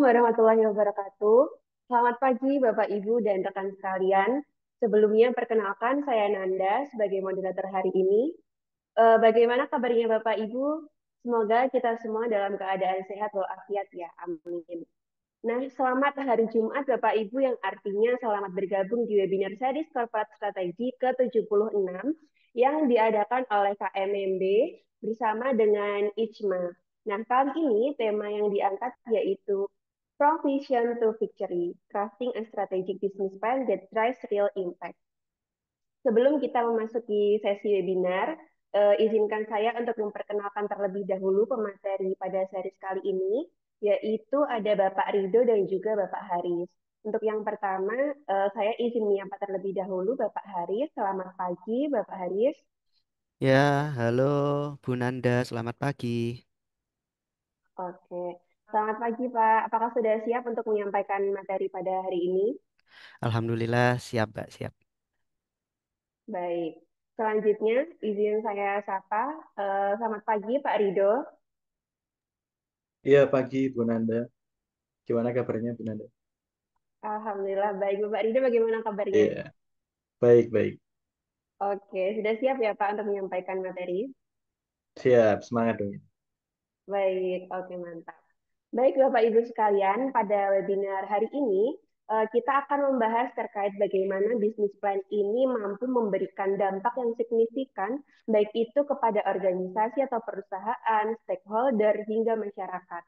warahmatullahi wabarakatuh. Selamat pagi Bapak Ibu dan rekan sekalian. Sebelumnya perkenalkan saya Nanda sebagai moderator hari ini. Bagaimana kabarnya Bapak Ibu? Semoga kita semua dalam keadaan sehat walafiat ya. Amin. Nah, selamat hari Jumat Bapak Ibu yang artinya selamat bergabung di webinar series Corporate Strategi ke-76 yang diadakan oleh KMMB bersama dengan ICMA. Nah, kali ini tema yang diangkat yaitu From Vision to Victory, Crafting a Strategic Business Plan that Drives Real Impact. Sebelum kita memasuki sesi webinar, izinkan saya untuk memperkenalkan terlebih dahulu pemateri pada seri kali ini, yaitu ada Bapak Rido dan juga Bapak Haris. Untuk yang pertama, saya izin menyapa terlebih dahulu Bapak Haris. Selamat pagi, Bapak Haris. Ya, halo Bu Nanda, selamat pagi. Oke, selamat pagi Pak. Apakah sudah siap untuk menyampaikan materi pada hari ini? Alhamdulillah siap, Mbak, siap. Baik. Selanjutnya, izin saya sapa. Selamat pagi, Pak Rido. Iya pagi Bu Nanda. Gimana kabarnya Bu Nanda? Alhamdulillah baik. Bapak Rido bagaimana kabarnya? Iya, baik-baik. Oke, sudah siap ya Pak untuk menyampaikan materi? Siap, semangat dong. Baik, oke mantap. Baik Bapak Ibu sekalian, pada webinar hari ini kita akan membahas terkait bagaimana bisnis plan ini mampu memberikan dampak yang signifikan, baik itu kepada organisasi atau perusahaan, stakeholder, hingga masyarakat.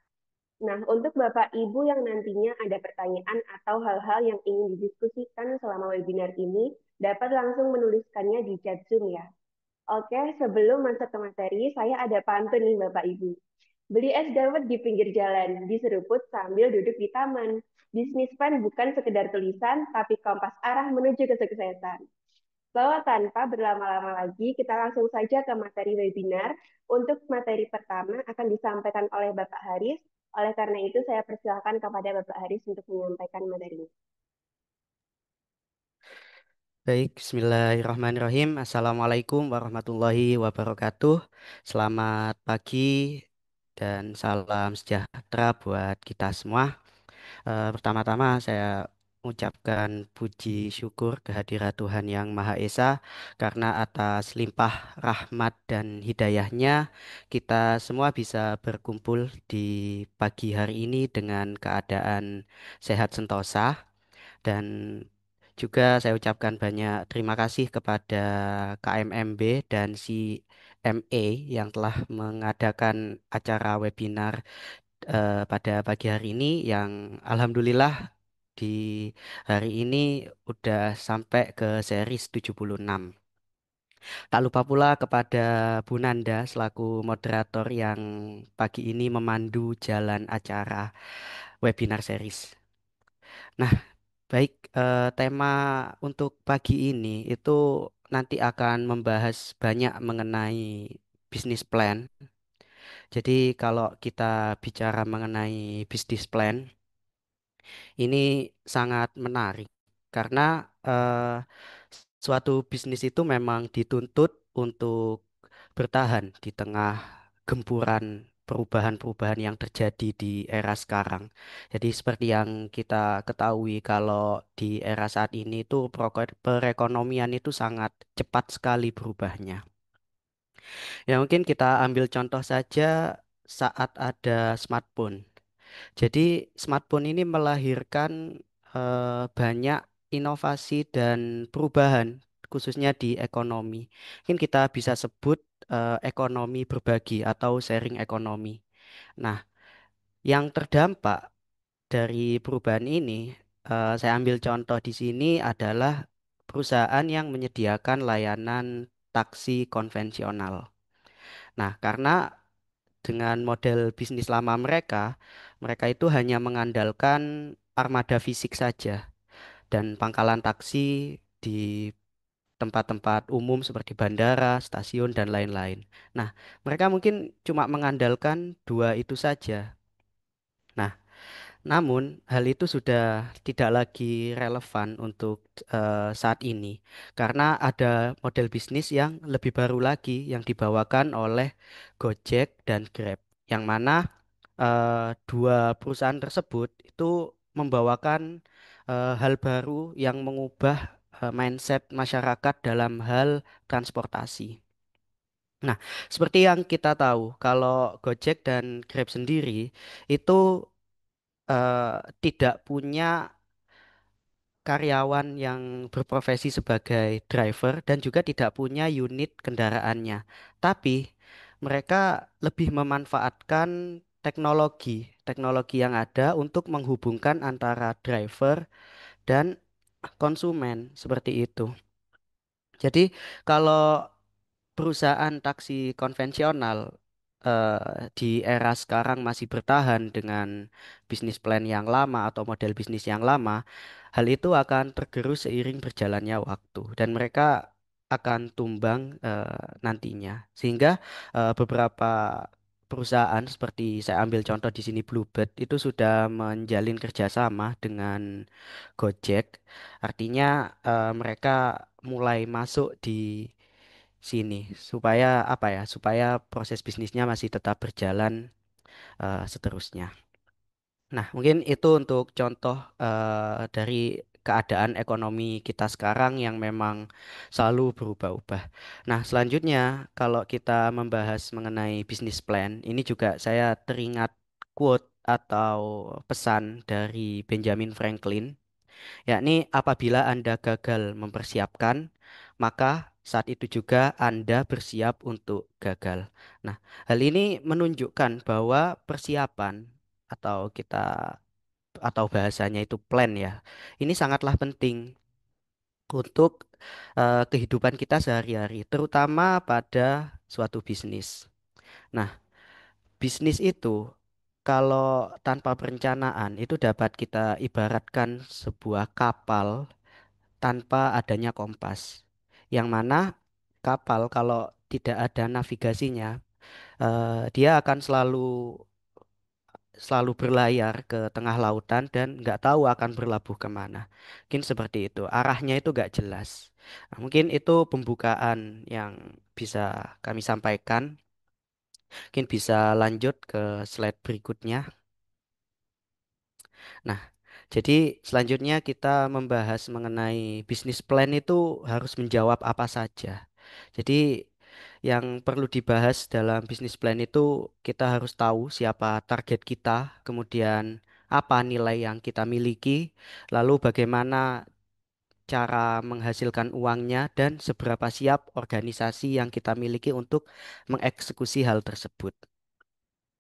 Nah, untuk Bapak Ibu yang nantinya ada pertanyaan atau hal-hal yang ingin didiskusikan selama webinar ini, dapat langsung menuliskannya di chat Zoom ya. Oke, sebelum masuk ke materi, saya ada pantun nih Bapak Ibu. Beli es dawet di pinggir jalan, diseruput sambil duduk di taman. Bisnis plan bukan sekedar tulisan, tapi kompas arah menuju kesuksesan. So, tanpa berlama-lama lagi, kita langsung saja ke materi webinar. Untuk materi pertama akan disampaikan oleh Bapak Haris. Oleh karena itu, saya persilakan kepada Bapak Haris untuk menyampaikan materinya. Baik, Bismillahirrahmanirrahim. Assalamualaikum warahmatullahi wabarakatuh. Selamat pagi dan salam sejahtera buat kita semua. Pertama-tama saya mengucapkan puji syukur kehadirat Tuhan Yang Maha Esa karena atas limpah rahmat dan hidayahnya kita semua bisa berkumpul di pagi hari ini dengan keadaan sehat sentosa dan juga saya ucapkan banyak terima kasih kepada KMMB dan CMA yang telah mengadakan acara webinar pada pagi hari ini yang alhamdulillah di hari ini udah sampai ke series 76. Tak lupa pula kepada Bu Nanda selaku moderator yang pagi ini memandu jalan acara webinar series. Nah, baik, tema untuk pagi ini itu nanti akan membahas banyak mengenai bisnis plan. Jadi kalau kita bicara mengenai bisnis plan, ini sangat menarik karena suatu bisnis itu memang dituntut untuk bertahan di tengah gempuran perubahan-perubahan yang terjadi di era sekarang. Jadi seperti yang kita ketahui kalau di era saat ini itu perekonomian itu sangat cepat sekali berubahnya. Ya mungkin kita ambil contoh saja saat ada smartphone. Jadi smartphone ini melahirkan banyak inovasi dan perubahan khususnya di ekonomi. Mungkin kita bisa sebut ekonomi berbagi atau sharing ekonomi. Nah, yang terdampak dari perubahan ini, saya ambil contoh di sini adalah perusahaan yang menyediakan layanan taksi konvensional. Nah, karena dengan model bisnis lama mereka, mereka itu hanya mengandalkan armada fisik saja dan pangkalan taksi di tempat-tempat umum seperti bandara, stasiun, dan lain-lain. Nah, mereka mungkin cuma mengandalkan dua itu saja. Nah, namun hal itu sudah tidak lagi relevan untuk saat ini karena ada model bisnis yang lebih baru lagi yang dibawakan oleh Gojek dan Grab, yang mana dua perusahaan tersebut itu membawakan hal baru yang mengubah mindset masyarakat dalam hal transportasi. Nah, seperti yang kita tahu, kalau Gojek dan Grab sendiri itu tidak punya karyawan yang berprofesi sebagai driver dan juga tidak punya unit kendaraannya. Tapi mereka lebih memanfaatkan teknologi yang ada untuk menghubungkan antara driver dan konsumen seperti itu. Jadi kalau perusahaan taksi konvensional di era sekarang masih bertahan dengan bisnis plan yang lama atau model bisnis yang lama, hal itu akan tergerus seiring berjalannya waktu dan mereka akan tumbang nantinya. Sehingga beberapa perusahaan seperti saya ambil contoh di sini Bluebird itu sudah menjalin kerjasama dengan Gojek. Artinya mereka mulai masuk di sini supaya apa ya supaya proses bisnisnya masih tetap berjalan seterusnya. Nah, mungkin itu untuk contoh dari keadaan ekonomi kita sekarang yang memang selalu berubah-ubah. Nah, selanjutnya kalau kita membahas mengenai bisnis plan, ini juga saya teringat quote atau pesan dari Benjamin Franklin, yakni apabila Anda gagal mempersiapkan, maka saat itu juga Anda bersiap untuk gagal. Nah, hal ini menunjukkan bahwa persiapan atau kita atau bahasanya itu plan ya. Ini sangatlah penting untuk kehidupan kita sehari-hari, terutama pada suatu bisnis. Nah, bisnis itu kalau tanpa perencanaan itu dapat kita ibaratkan sebuah kapal tanpa adanya kompas. Yang mana kapal kalau tidak ada navigasinya, dia akan selalu selalu berlayar ke tengah lautan dan nggak tahu akan berlabuh kemana. Mungkin seperti itu. Arahnya itu nggak jelas. Nah, mungkin itu pembukaan yang bisa kami sampaikan. Mungkin bisa lanjut ke slide berikutnya. Nah, jadi selanjutnya kita membahas mengenai bisnis plan itu harus menjawab apa saja. Jadi yang perlu dibahas dalam bisnis plan itu kita harus tahu siapa target kita, kemudian apa nilai yang kita miliki, lalu bagaimana cara menghasilkan uangnya dan seberapa siap organisasi yang kita miliki untuk mengeksekusi hal tersebut.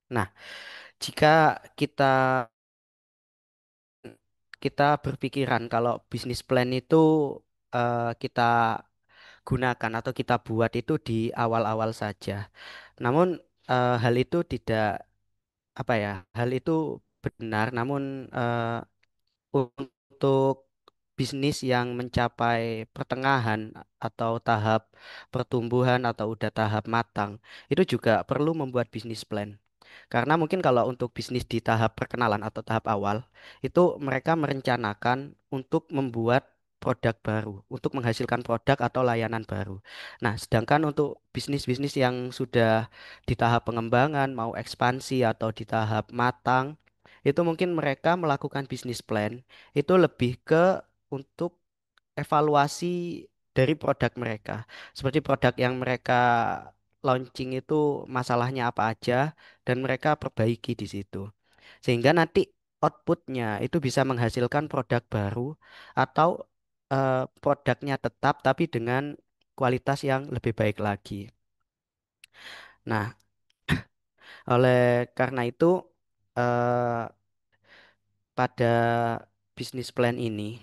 Nah, jika kita kita berpikiran kalau bisnis plan itu kita gunakan atau kita buat itu di awal-awal saja. Namun hal itu tidak apa ya, hal itu benar, namun untuk bisnis yang mencapai pertengahan atau tahap pertumbuhan atau udah tahap matang, itu juga perlu membuat bisnis plan. Karena mungkin kalau untuk bisnis di tahap perkenalan atau tahap awal, itu mereka merencanakan untuk membuat produk baru, untuk menghasilkan produk atau layanan baru. Nah, sedangkan untuk bisnis-bisnis yang sudah di tahap pengembangan, mau ekspansi atau di tahap matang, itu mungkin mereka melakukan bisnis plan itu lebih ke untuk evaluasi dari produk mereka. Seperti produk yang mereka launching itu masalahnya apa aja dan mereka perbaiki di situ. Sehingga nanti outputnya itu bisa menghasilkan produk baru atau produknya tetap tapi dengan kualitas yang lebih baik lagi. Nah, oleh karena itu eh, pada bisnis plan ini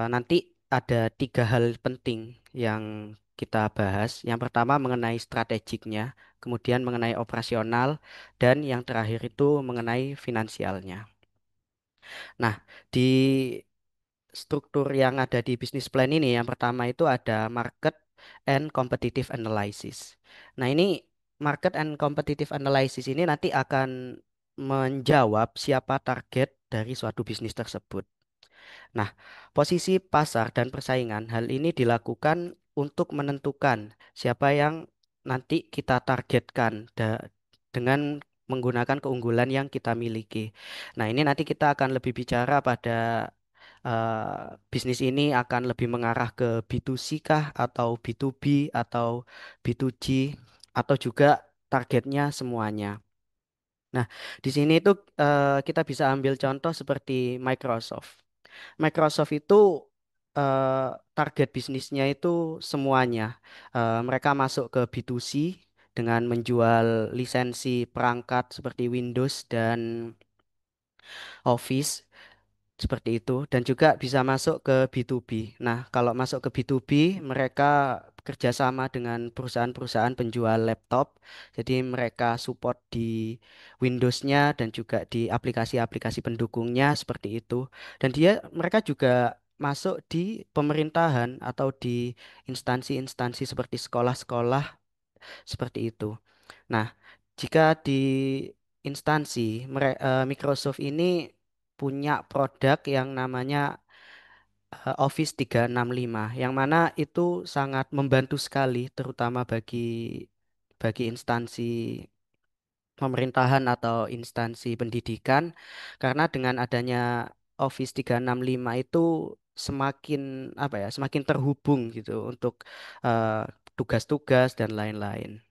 nanti ada tiga hal penting yang kita bahas. Yang pertama mengenai strategiknya, kemudian mengenai operasional, dan yang terakhir itu mengenai finansialnya. Nah, di struktur yang ada di bisnis plan ini, yang pertama itu ada market and competitive analysis. Nah, ini market and competitive analysis ini nanti akan menjawab siapa target dari suatu bisnis tersebut. Nah, posisi pasar dan persaingan hal ini dilakukan untuk menentukan siapa yang nanti kita targetkan dengan menggunakan keunggulan yang kita miliki. Nah, ini nanti kita akan lebih bicara pada bisnis ini akan lebih mengarah ke B2C kah atau B2B atau B2G atau juga targetnya semuanya. Nah, di sini itu kita bisa ambil contoh seperti Microsoft. Microsoft itu target bisnisnya itu semuanya. Mereka masuk ke B2C dengan menjual lisensi perangkat seperti Windows dan Office seperti itu dan juga bisa masuk ke B2B. Nah, kalau masuk ke B2B, mereka kerjasama dengan perusahaan-perusahaan penjual laptop. Jadi mereka support di Windows-nya dan juga di aplikasi-aplikasi pendukungnya seperti itu. Dan mereka juga masuk di pemerintahan atau di instansi-instansi seperti sekolah-sekolah seperti itu. Nah, jika di Microsoft ini punya produk yang namanya Office 365, yang mana itu sangat membantu sekali, terutama bagi instansi pemerintahan atau instansi pendidikan, karena dengan adanya Office 365 itu semakin apa ya, semakin terhubung gitu untuk eh, tugas-tugas dan lain-lain.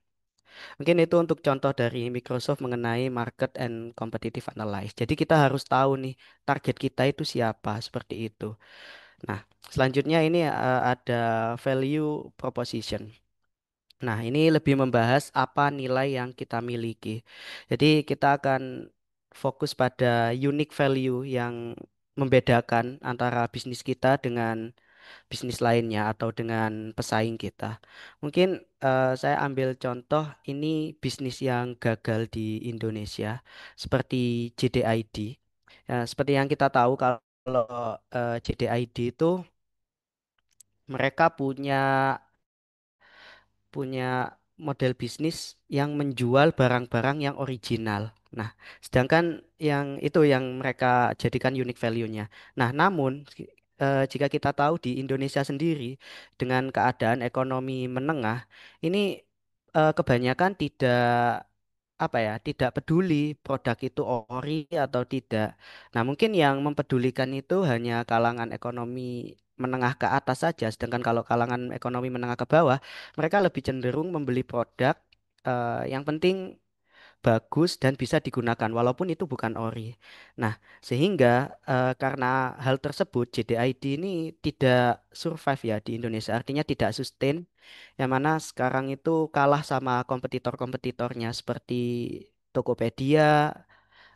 Mungkin itu untuk contoh dari Microsoft mengenai market and competitive analysis. Jadi kita harus tahu nih target kita itu siapa seperti itu. Nah, selanjutnya ini ada value proposition. Nah, ini lebih membahas apa nilai yang kita miliki. Jadi kita akan fokus pada unique value yang membedakan antara bisnis kita dengan bisnis lainnya atau dengan pesaing kita. Mungkin saya ambil contoh ini bisnis yang gagal di Indonesia seperti JDID. Ya, seperti yang kita tahu kalau JDID itu mereka punya model bisnis yang menjual barang-barang yang original. Nah, sedangkan yang mereka jadikan unique value-nya. Nah, namun jika kita tahu di Indonesia sendiri dengan keadaan ekonomi menengah, ini kebanyakan tidak peduli produk itu ori atau tidak. Nah, mungkin yang mempedulikan itu hanya kalangan ekonomi menengah ke atas saja, sedangkan kalau kalangan ekonomi menengah ke bawah, mereka lebih cenderung membeli produk yang penting bagus dan bisa digunakan walaupun itu bukan ori. Nah, sehingga karena hal tersebut JDID ini tidak survive ya di Indonesia, artinya tidak sustain, yang mana sekarang itu kalah sama kompetitor-kompetitornya seperti Tokopedia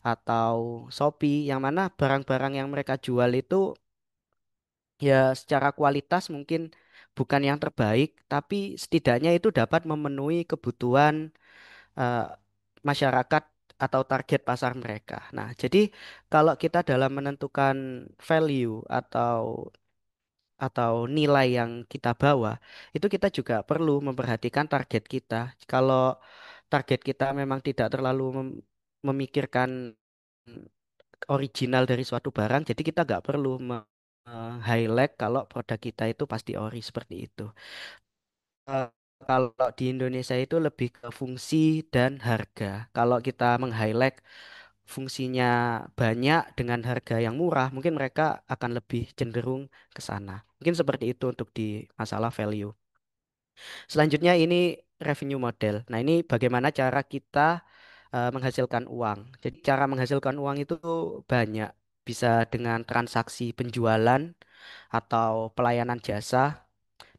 atau Shopee, yang mana barang-barang yang mereka jual itu ya secara kualitas mungkin bukan yang terbaik, tapi setidaknya itu dapat memenuhi kebutuhan eh, masyarakat atau target pasar mereka. Nah, jadi kalau kita dalam menentukan value atau nilai yang kita bawa, itu kita juga perlu memperhatikan target kita. Kalau target kita memang tidak terlalu memikirkan original dari suatu barang, jadi kita nggak perlu highlight kalau produk kita itu pasti ori seperti itu. Eh, Kalau di Indonesia itu lebih ke fungsi dan harga. Kalau kita meng-highlight fungsinya banyak dengan harga yang murah, mungkin mereka akan lebih cenderung ke sana. Mungkin seperti itu untuk di masalah value. Selanjutnya ini revenue model. Nah, ini bagaimana cara kita menghasilkan uang. Jadi cara menghasilkan uang itu banyak. Bisa dengan transaksi penjualan atau pelayanan jasa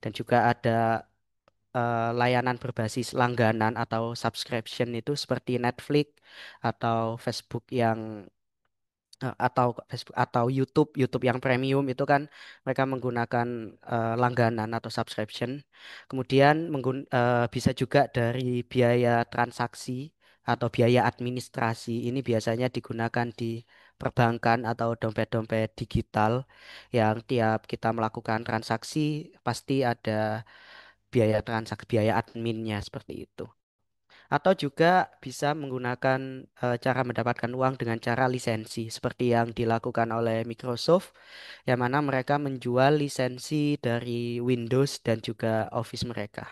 dan juga ada layanan berbasis langganan atau subscription itu seperti Netflix atau Facebook yang atau Facebook atau YouTube yang premium itu kan mereka menggunakan langganan atau subscription. Kemudian bisa juga dari biaya transaksi atau biaya administrasi. Ini biasanya digunakan di perbankan atau dompet-dompet digital yang tiap kita melakukan transaksi pasti ada biaya transaksi, biaya adminnya seperti itu. Atau juga bisa menggunakan cara mendapatkan uang dengan cara lisensi, seperti yang dilakukan oleh Microsoft, yang mana mereka menjual lisensi dari Windows dan juga Office mereka.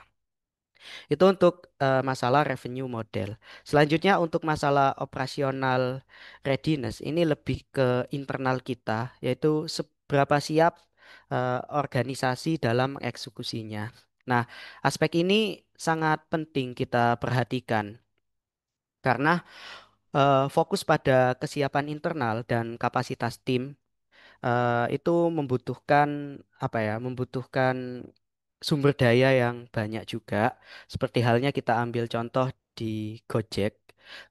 Itu untuk masalah revenue model. Selanjutnya untuk masalah operasional readiness ini lebih ke internal kita, yaitu seberapa siap organisasi dalam eksekusinya. Nah, aspek ini sangat penting kita perhatikan karena fokus pada kesiapan internal dan kapasitas tim itu membutuhkan apa ya? Membutuhkan sumber daya yang banyak juga. Seperti halnya kita ambil contoh di Gojek.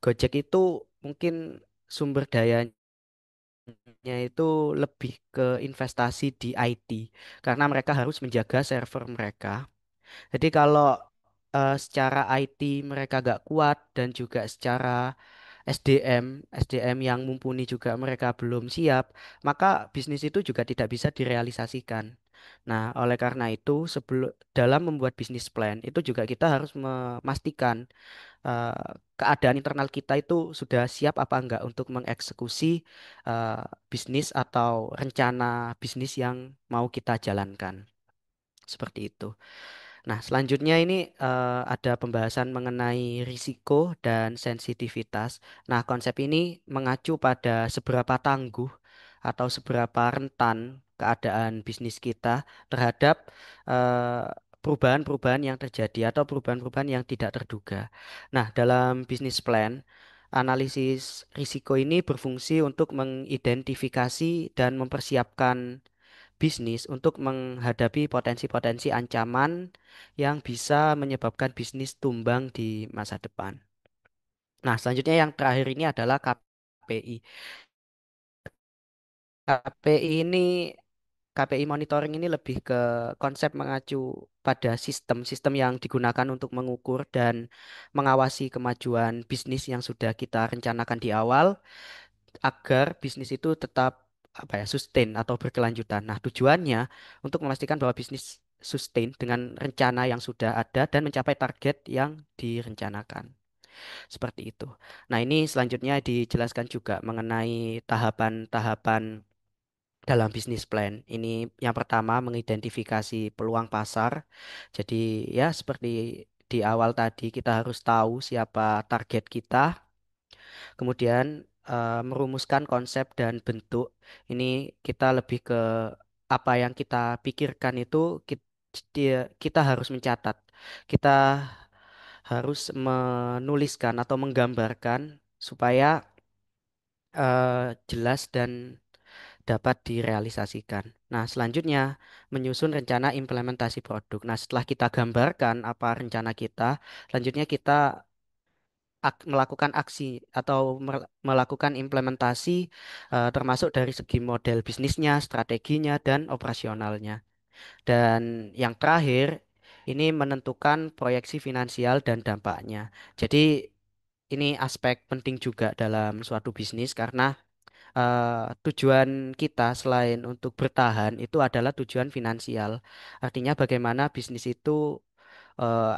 Gojek itu mungkin sumber dayanya itu lebih ke investasi di IT karena mereka harus menjaga server mereka. Jadi kalau secara IT mereka gak kuat dan juga secara SDM yang mumpuni juga mereka belum siap, maka bisnis itu juga tidak bisa direalisasikan. Nah, oleh karena itu, sebelum dalam membuat bisnis plan itu juga kita harus memastikan keadaan internal kita itu sudah siap apa enggak untuk mengeksekusi eh, bisnis atau rencana bisnis yang mau kita jalankan. Seperti itu. Nah, selanjutnya ini ada pembahasan mengenai risiko dan sensitivitas. Nah, konsep ini mengacu pada seberapa tangguh atau seberapa rentan keadaan bisnis kita terhadap eh, perubahan-perubahan yang terjadi atau perubahan-perubahan yang tidak terduga. Nah, dalam bisnis plan, analisis risiko ini berfungsi untuk mengidentifikasi dan mempersiapkan bisnis untuk menghadapi potensi-potensi ancaman yang bisa menyebabkan bisnis tumbang di masa depan. Nah, selanjutnya yang terakhir ini adalah KPI. KPI ini KPI monitoring ini lebih ke konsep mengacu pada sistem-sistem yang digunakan untuk mengukur dan mengawasi kemajuan bisnis yang sudah kita rencanakan di awal agar bisnis itu tetap apa ya sustain atau berkelanjutan. Nah, tujuannya untuk memastikan bahwa bisnis sustain dengan rencana yang sudah ada dan mencapai target yang direncanakan. Seperti itu. Nah, ini selanjutnya dijelaskan juga mengenai tahapan-tahapan dalam bisnis plan. Ini yang pertama mengidentifikasi peluang pasar. Jadi ya seperti di awal tadi kita harus tahu siapa target kita. Kemudian merumuskan konsep dan bentuk. Ini kita lebih ke apa yang kita pikirkan itu kita harus mencatat. Kita harus menuliskan atau menggambarkan supaya jelas dan dapat direalisasikan. Nah, selanjutnya menyusun rencana implementasi produk. Nah, setelah kita gambarkan apa rencana kita, selanjutnya kita melakukan aksi atau melakukan implementasi termasuk dari segi model bisnisnya, strateginya, dan operasionalnya. Dan yang terakhir, ini menentukan proyeksi finansial dan dampaknya. Jadi ini aspek penting juga dalam suatu bisnis karena tujuan kita selain untuk bertahan itu adalah tujuan finansial. Artinya bagaimana bisnis itu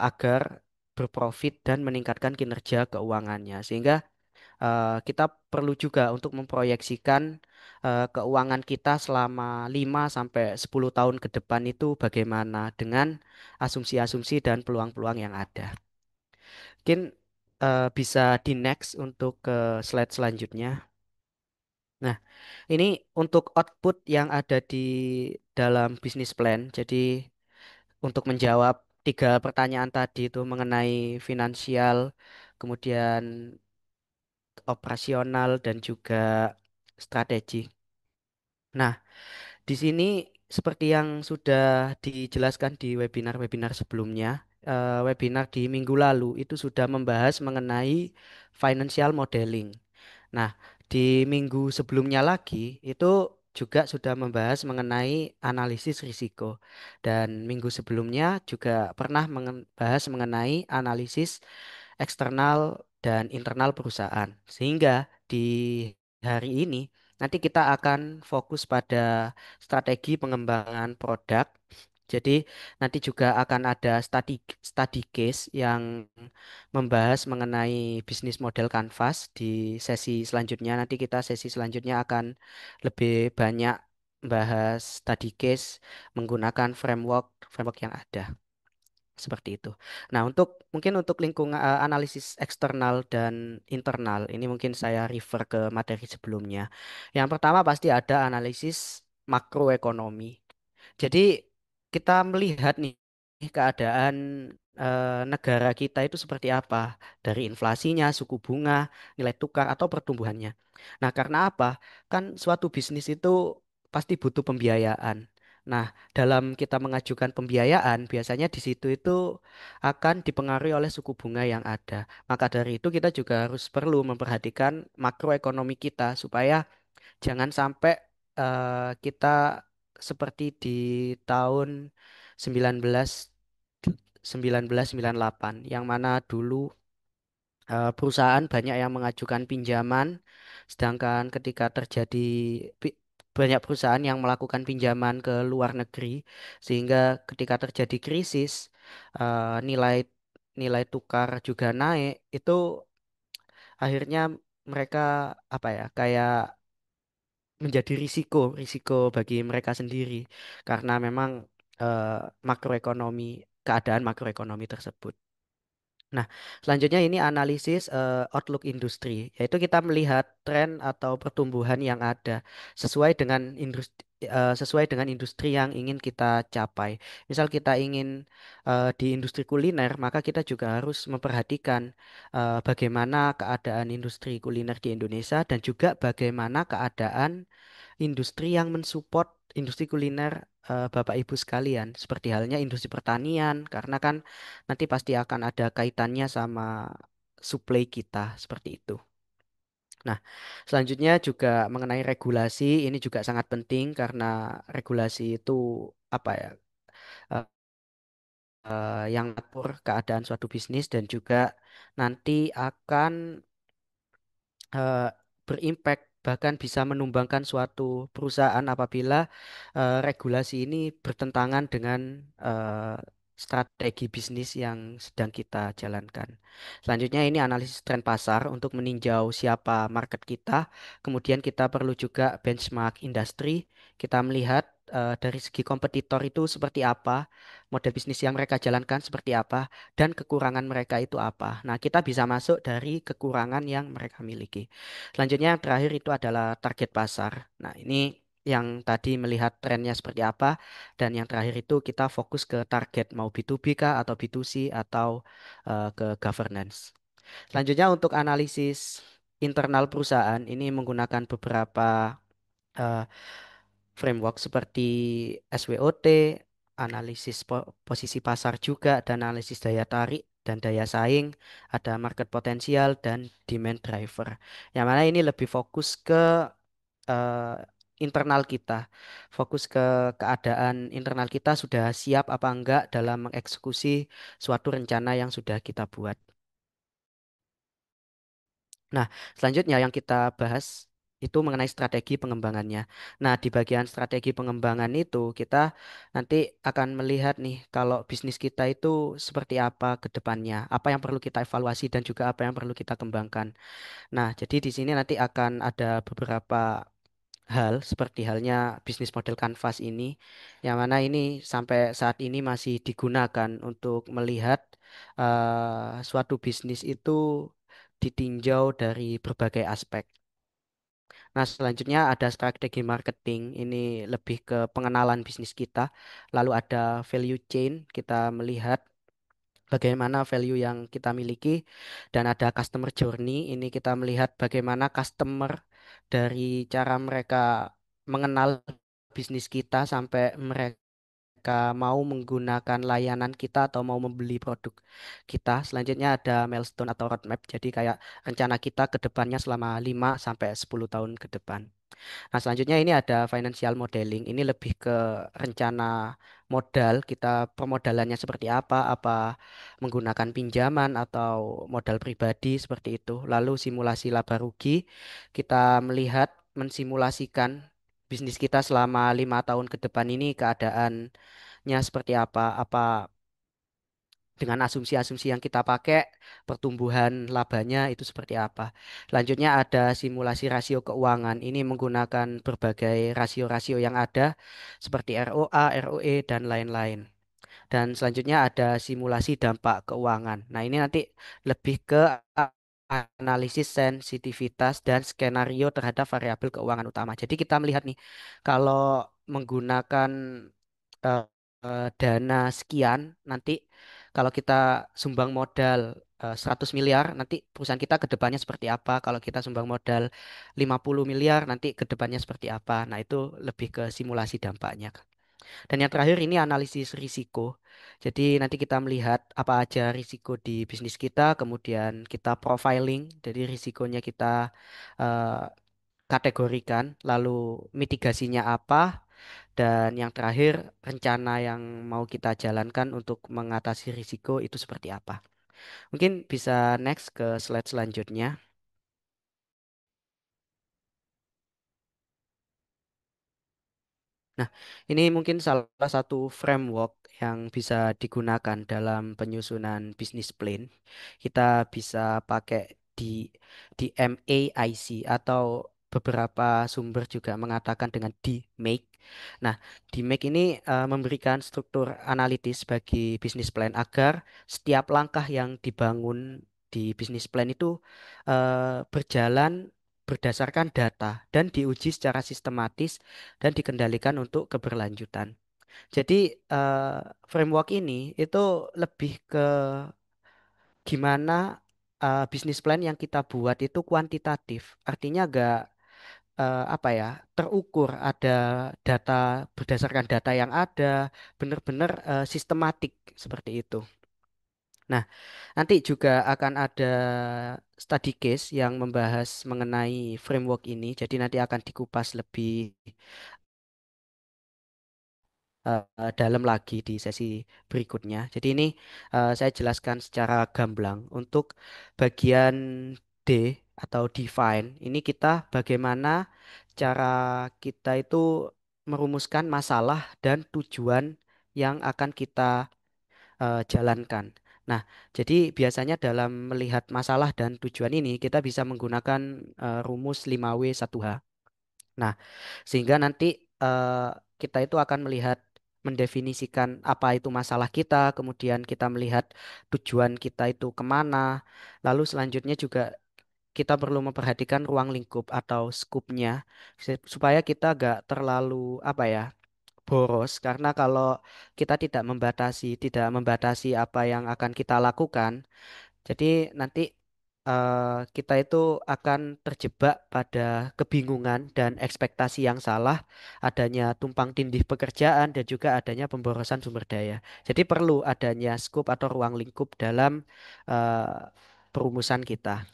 agar berprofit dan meningkatkan kinerja keuangannya. Sehingga kita perlu juga untuk memproyeksikan keuangan kita selama 5 sampai 10 tahun ke depan itu bagaimana dengan asumsi-asumsi dan peluang-peluang yang ada. Mungkin bisa di next untuk ke slide selanjutnya. Nah, ini untuk output yang ada di dalam bisnis plan. Jadi untuk menjawab tiga pertanyaan tadi itu mengenai finansial, kemudian operasional dan juga strategi. Nah, di sini seperti yang sudah dijelaskan di webinar-webinar sebelumnya, webinar di minggu lalu itu sudah membahas mengenai financial modeling. Nah, di minggu sebelumnya lagi itu juga sudah membahas mengenai analisis risiko. Dan minggu sebelumnya juga pernah membahas mengenai analisis eksternal dan internal perusahaan. Sehingga di hari ini nanti kita akan fokus pada strategi pengembangan produk. Jadi nanti juga akan ada study case yang membahas mengenai bisnis model Canvas di sesi selanjutnya. Nanti kita sesi selanjutnya akan lebih banyak bahas study case menggunakan framework framework yang ada. Seperti itu. Nah, mungkin untuk lingkungan analisis eksternal dan internal, ini mungkin saya refer ke materi sebelumnya. Yang pertama pasti ada analisis makroekonomi. Jadi kita melihat nih keadaan negara kita itu seperti apa dari inflasinya, suku bunga, nilai tukar atau pertumbuhannya. Nah, karena apa? Kan suatu bisnis itu pasti butuh pembiayaan. Nah, dalam kita mengajukan pembiayaan, biasanya di situ itu akan dipengaruhi oleh suku bunga yang ada. Maka dari itu kita juga harus perlu memperhatikan makroekonomi kita supaya jangan sampai kita seperti di tahun 1998 yang mana dulu perusahaan banyak yang mengajukan pinjaman, sedangkan ketika terjadi pi- banyak perusahaan yang melakukan pinjaman ke luar negeri, sehingga ketika terjadi krisis, nilai nilai tukar juga naik, itu akhirnya mereka apa ya, kayak menjadi risiko bagi mereka sendiri karena memang eh, makroekonomi keadaan makroekonomi tersebut. Nah, selanjutnya ini analisis outlook industri, yaitu kita melihat tren atau pertumbuhan yang ada sesuai dengan industri yang ingin kita capai. Misal kita ingin di industri kuliner, maka kita juga harus memperhatikan bagaimana keadaan industri kuliner di Indonesia dan juga bagaimana keadaan industri yang mensupport industri kuliner Bapak Ibu sekalian, seperti halnya industri pertanian, karena kan nanti pasti akan ada kaitannya sama supply kita, seperti itu. Nah, selanjutnya juga mengenai regulasi, ini juga sangat penting karena regulasi itu apa ya, eh, yang mengatur keadaan suatu bisnis dan juga nanti akan eh, berimpact bahkan bisa menumbangkan suatu perusahaan apabila regulasi ini bertentangan dengan eh, strategi bisnis yang sedang kita jalankan. Selanjutnya ini analisis tren pasar untuk meninjau siapa market kita. Kemudian kita perlu juga benchmark industri. Kita melihat dari segi kompetitor itu seperti apa, model bisnis yang mereka jalankan seperti apa, dan kekurangan mereka itu apa. Nah, kita bisa masuk dari kekurangan yang mereka miliki. Selanjutnya yang terakhir itu adalah target pasar. Nah, ini yang tadi melihat trennya seperti apa dan yang terakhir itu kita fokus ke target mau B2B kah atau B2C atau ke governance. Selanjutnya untuk analisis internal perusahaan ini menggunakan beberapa eh, framework seperti SWOT, analisis posisi pasar juga, dan analisis daya tarik dan daya saing, ada market potensial dan demand driver. Yang mana ini lebih fokus ke eh, internal kita, fokus ke keadaan internal kita sudah siap apa enggak dalam mengeksekusi suatu rencana yang sudah kita buat. Nah, selanjutnya yang kita bahas itu mengenai strategi pengembangannya. Nah, di bagian strategi pengembangan itu kita nanti akan melihat nih kalau bisnis kita itu seperti apa ke depannya, apa yang perlu kita evaluasi dan juga apa yang perlu kita kembangkan. Nah, jadi di sini nanti akan ada beberapa hal seperti halnya bisnis model Canvas ini, yang mana ini sampai saat ini masih digunakan untuk melihat suatu bisnis itu ditinjau dari berbagai aspek. Nah, selanjutnya ada strategi marketing. Ini lebih ke pengenalan bisnis kita. Lalu ada value chain. Kita melihat bagaimana value yang kita miliki. Dan ada customer journey. Ini kita melihat bagaimana customer dari cara mereka mengenal bisnis kita sampai mereka mau menggunakan layanan kita atau mau membeli produk kita. Selanjutnya ada milestone atau roadmap. Jadi kayak rencana kita ke depannya selama 5 sampai 10 tahun ke depan. Nah, selanjutnya ini ada financial modeling. Ini lebih ke rencana modal, kita permodalannya seperti apa menggunakan pinjaman atau modal pribadi seperti itu. Lalu simulasi laba rugi, kita melihat mensimulasikan bisnis kita selama 5 tahun ke depan ini keadaannya seperti apa dengan asumsi-asumsi yang kita pakai, pertumbuhan labanya itu seperti apa. Selanjutnya ada simulasi rasio keuangan. Ini menggunakan berbagai rasio-rasio yang ada seperti ROA, ROE, dan lain-lain. Dan selanjutnya ada simulasi dampak keuangan. Nah, ini nanti lebih ke analisis sensitivitas dan skenario terhadap variabel keuangan utama. Jadi kita melihat nih, kalau menggunakan eh, dana sekian, nanti kalau kita sumbang modal 100 miliar, nanti perusahaan kita ke depannya seperti apa? Kalau kita sumbang modal 50 miliar, nanti ke depannya seperti apa? Nah, itu lebih ke simulasi dampaknya. Dan yang terakhir ini analisis risiko. Jadi nanti kita melihat apa aja risiko di bisnis kita, kemudian kita profiling, jadi risikonya kita eh, kategorikan, lalu mitigasinya apa, dan yang terakhir rencana yang mau kita jalankan untuk mengatasi risiko itu seperti apa. Mungkin bisa next ke slide selanjutnya. Nah, ini mungkin salah satu framework yang bisa digunakan dalam penyusunan bisnis plan. Kita bisa pakai di di MAIC atau beberapa sumber juga mengatakan dengan DMAIC. Nah, DMAIC ini memberikan struktur analitis bagi bisnis plan agar setiap langkah yang dibangun di bisnis plan itu berjalan berdasarkan data dan diuji secara sistematis dan dikendalikan untuk keberlanjutan. Jadi eh, framework ini itu lebih ke gimana bisnis plan yang kita buat itu kuantitatif. Artinya gak apa ya terukur, ada data berdasarkan data yang ada, benar-benar sistematik seperti itu. Nah, nanti juga akan ada study case yang membahas mengenai framework ini. Jadi nanti akan dikupas lebih dalam lagi di sesi berikutnya. Jadi ini saya jelaskan secara gamblang untuk bagian D atau define. Ini kita bagaimana cara kita itu merumuskan masalah dan tujuan yang akan kita jalankan. Nah, jadi biasanya dalam melihat masalah dan tujuan ini kita bisa menggunakan rumus 5W1H. Nah, sehingga nanti eh, kita itu akan melihat mendefinisikan apa itu masalah kita, kemudian kita melihat tujuan kita itu kemana, lalu selanjutnya juga kita perlu memperhatikan ruang lingkup atau skupnya supaya kita gak terlalu apa ya boros karena kalau kita tidak membatasi apa yang akan kita lakukan, jadi nanti kita itu akan terjebak pada kebingungan dan ekspektasi yang salah, adanya tumpang tindih pekerjaan dan juga adanya pemborosan sumber daya. Jadi perlu adanya skop atau ruang lingkup dalam perumusan kita.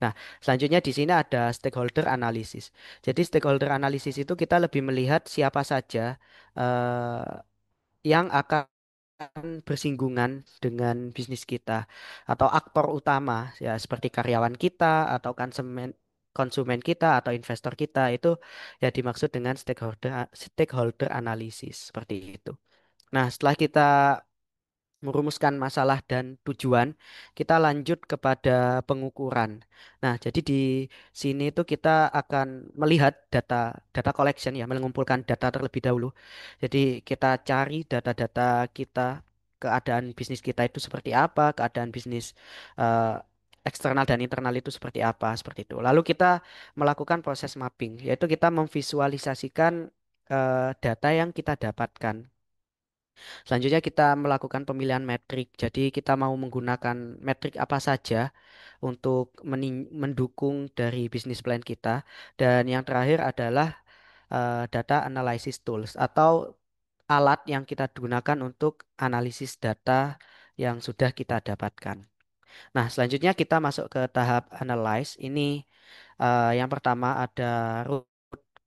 Nah, selanjutnya di sini ada stakeholder analysis. Jadi stakeholder analysis itu kita lebih melihat siapa saja eh, yang akan bersinggungan dengan bisnis kita atau aktor utama ya seperti karyawan kita atau konsumen konsumen kita atau investor kita itu ya dimaksud dengan stakeholder stakeholder analysis seperti itu. Nah, setelah kita merumuskan masalah dan tujuan, kita lanjut kepada pengukuran. Nah, jadi di sini itu kita akan melihat data data collection ya, mengumpulkan data terlebih dahulu. Jadi kita cari data-data kita, keadaan bisnis kita itu seperti apa, keadaan bisnis eh, eksternal dan internal itu seperti apa, seperti itu. Lalu kita melakukan proses mapping, yaitu kita memvisualisasikan data yang kita dapatkan. Selanjutnya kita melakukan pemilihan metrik. Jadi kita mau menggunakan metrik apa saja untuk mendukung dari bisnis plan kita. Dan yang terakhir adalah data analysis tools atau alat yang kita gunakan untuk analisis data yang sudah kita dapatkan. Nah, selanjutnya kita masuk ke tahap analyze. Ini yang pertama ada root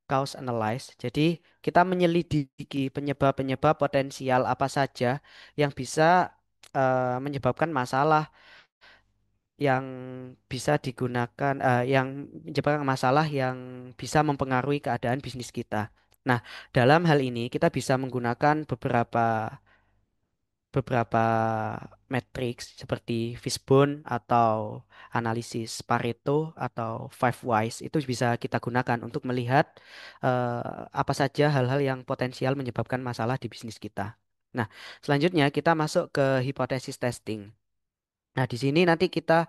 cause analyze. Jadi kita menyelidiki penyebab-penyebab potensial apa saja yang bisa menyebabkan masalah yang bisa digunakan, yang menyebabkan masalah yang bisa mempengaruhi keadaan bisnis kita. Nah, dalam hal ini kita bisa menggunakan beberapa matriks seperti Fishbone atau analisis Pareto atau Five Whys itu bisa kita gunakan untuk melihat apa saja hal-hal yang potensial menyebabkan masalah di bisnis kita. Nah, selanjutnya kita masuk ke hipotesis testing. Nah, di sini nanti kita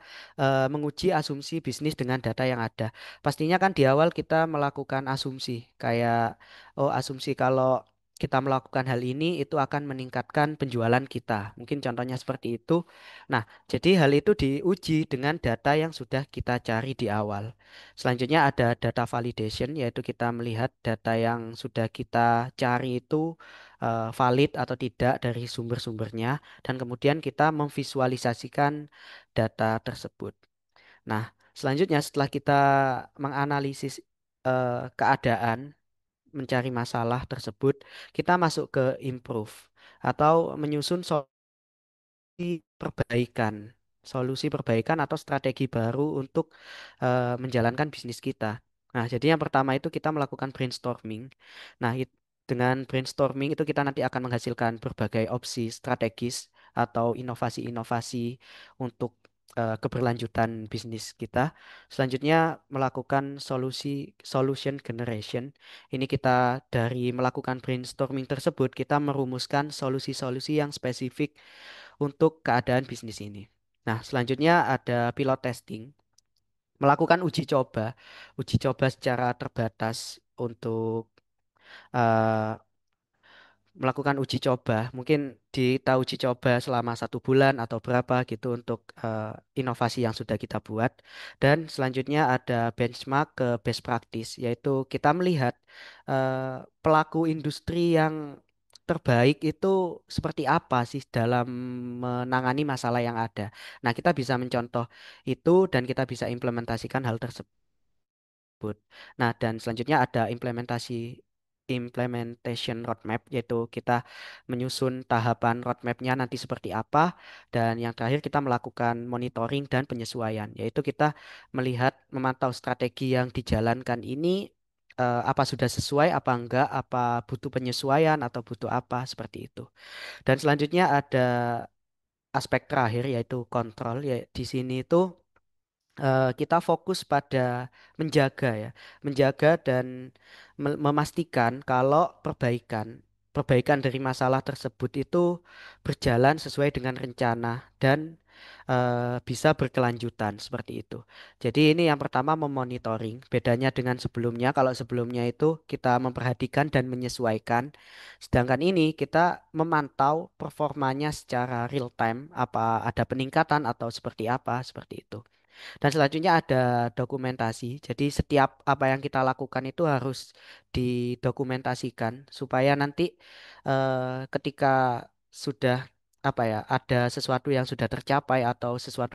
menguji asumsi bisnis dengan data yang ada. Pastinya kan di awal kita melakukan asumsi, kayak oh asumsi kalau kita melakukan hal ini itu akan meningkatkan penjualan kita. Mungkin contohnya seperti itu. Nah, jadi hal itu diuji dengan data yang sudah kita cari di awal. Selanjutnya ada data validation, yaitu kita melihat data yang sudah kita cari itu valid atau tidak dari sumber-sumbernya dan kemudian kita memvisualisasikan data tersebut. Nah, selanjutnya setelah kita menganalisis keadaan, mencari masalah tersebut, kita masuk ke improve atau menyusun perbaikan, solusi perbaikan atau strategi baru untuk menjalankan bisnis kita. Nah, jadi yang pertama itu kita melakukan brainstorming. Nah, dengan brainstorming itu kita nanti akan menghasilkan berbagai opsi strategis atau inovasi-inovasi untuk keberlanjutan bisnis kita. Selanjutnya melakukan solution generation. Ini kita dari melakukan brainstorming tersebut kita merumuskan solusi-solusi yang spesifik untuk keadaan bisnis ini. Nah, selanjutnya ada pilot testing, melakukan uji coba secara terbatas untuk eh, melakukan uji coba. Mungkin kita uji coba selama 1 bulan atau berapa gitu untuk inovasi yang sudah kita buat. Dan selanjutnya ada benchmark ke best practice, yaitu kita melihat pelaku industri yang terbaik itu seperti apa sih dalam menangani masalah yang ada. Nah, kita bisa mencontoh itu dan kita bisa implementasikan hal tersebut tersebut. Nah, dan selanjutnya ada implementation roadmap, yaitu kita menyusun tahapan roadmapnya nanti seperti apa, dan yang terakhir kita melakukan monitoring dan penyesuaian, yaitu kita melihat memantau strategi yang dijalankan ini apa sudah sesuai, apa enggak, apa butuh penyesuaian atau butuh apa seperti itu. Dan selanjutnya ada aspek terakhir yaitu kontrol, ya di sini itu kita fokus pada menjaga ya, menjaga dan memastikan kalau perbaikan dari masalah tersebut itu berjalan sesuai dengan rencana dan bisa berkelanjutan seperti itu. Jadi ini yang pertama memonitoring. Bedanya dengan sebelumnya, kalau sebelumnya itu kita memperhatikan dan menyesuaikan, sedangkan ini kita memantau performanya secara real time, apa ada peningkatan atau seperti apa, seperti itu. Dan selanjutnya ada dokumentasi. Jadi setiap apa yang kita lakukan itu harus didokumentasikan supaya nanti ketika sudah apa ya ada sesuatu yang sudah tercapai atau sesuatu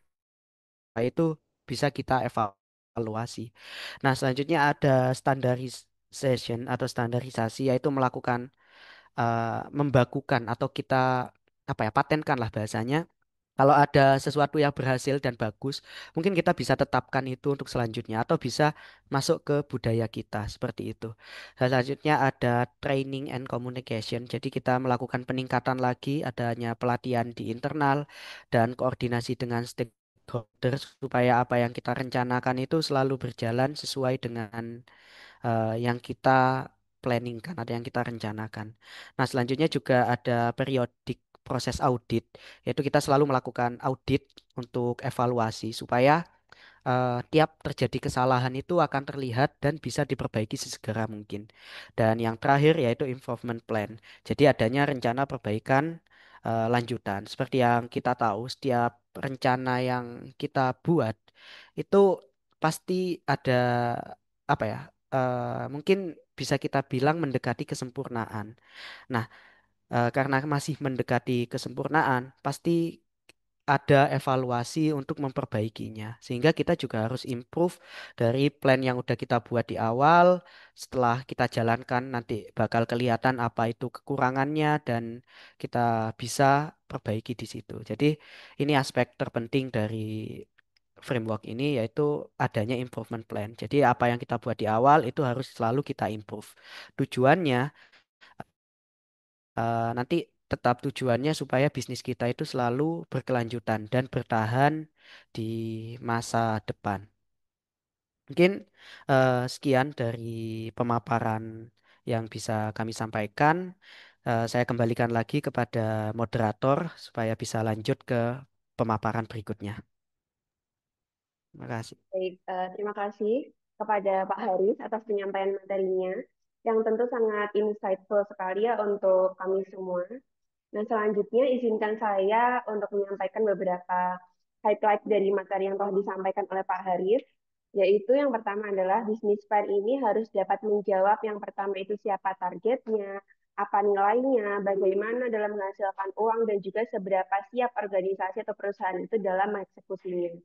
itu bisa kita evaluasi. Nah, selanjutnya ada standarization atau standarisasi yaitu melakukan membakukan atau kita apa ya patenkan lah bahasanya kalau ada sesuatu yang berhasil dan bagus, mungkin kita bisa tetapkan itu untuk selanjutnya atau bisa masuk ke budaya kita seperti itu. Dan selanjutnya ada training and communication. Jadi kita melakukan peningkatan lagi adanya pelatihan di internal dan koordinasi dengan stakeholder supaya apa yang kita rencanakan itu selalu berjalan sesuai dengan yang kita planningkan atau yang kita rencanakan. Nah, selanjutnya juga ada periodik proses audit, yaitu kita selalu melakukan audit untuk evaluasi supaya tiap terjadi kesalahan itu akan terlihat dan bisa diperbaiki sesegera mungkin. Dan yang terakhir yaitu improvement plan. Jadi adanya rencana perbaikan lanjutan. Seperti yang kita tahu, setiap rencana yang kita buat itu pasti ada apa ya? Mungkin bisa kita bilang mendekati kesempurnaan. Nah, karena masih mendekati kesempurnaan, pasti ada evaluasi untuk memperbaikinya. Sehingga kita juga harus improve dari plan yang udah kita buat di awal. Setelah kita jalankan nanti bakal kelihatan apa itu kekurangannya dan kita bisa perbaiki di situ. Jadi ini aspek terpenting dari framework ini yaitu adanya improvement plan. Jadi apa yang kita buat di awal itu harus selalu kita improve. Tujuannya nanti tetap tujuannya supaya bisnis kita itu selalu berkelanjutan dan bertahan di masa depan. Mungkin sekian dari pemaparan yang bisa kami sampaikan. Saya kembalikan lagi kepada moderator supaya bisa lanjut ke pemaparan berikutnya. Terima kasih. Baik, terima kasih kepada Pak Haris atas penyampaian materinya yang tentu sangat insightful sekali ya untuk kami semua. Nah, selanjutnya izinkan saya untuk menyampaikan beberapa highlight dari materi yang telah disampaikan oleh Pak Haris, yaitu yang pertama adalah bisnis plan ini harus dapat menjawab yang pertama itu siapa targetnya, apa nilainya, bagaimana dalam menghasilkan uang, dan juga seberapa siap organisasi atau perusahaan itu dalam mengeksekusinya.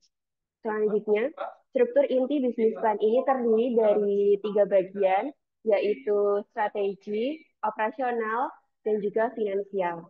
Selanjutnya, struktur inti bisnis plan ini terdiri dari 3 bagian, yaitu strategi, operasional, dan juga finansial.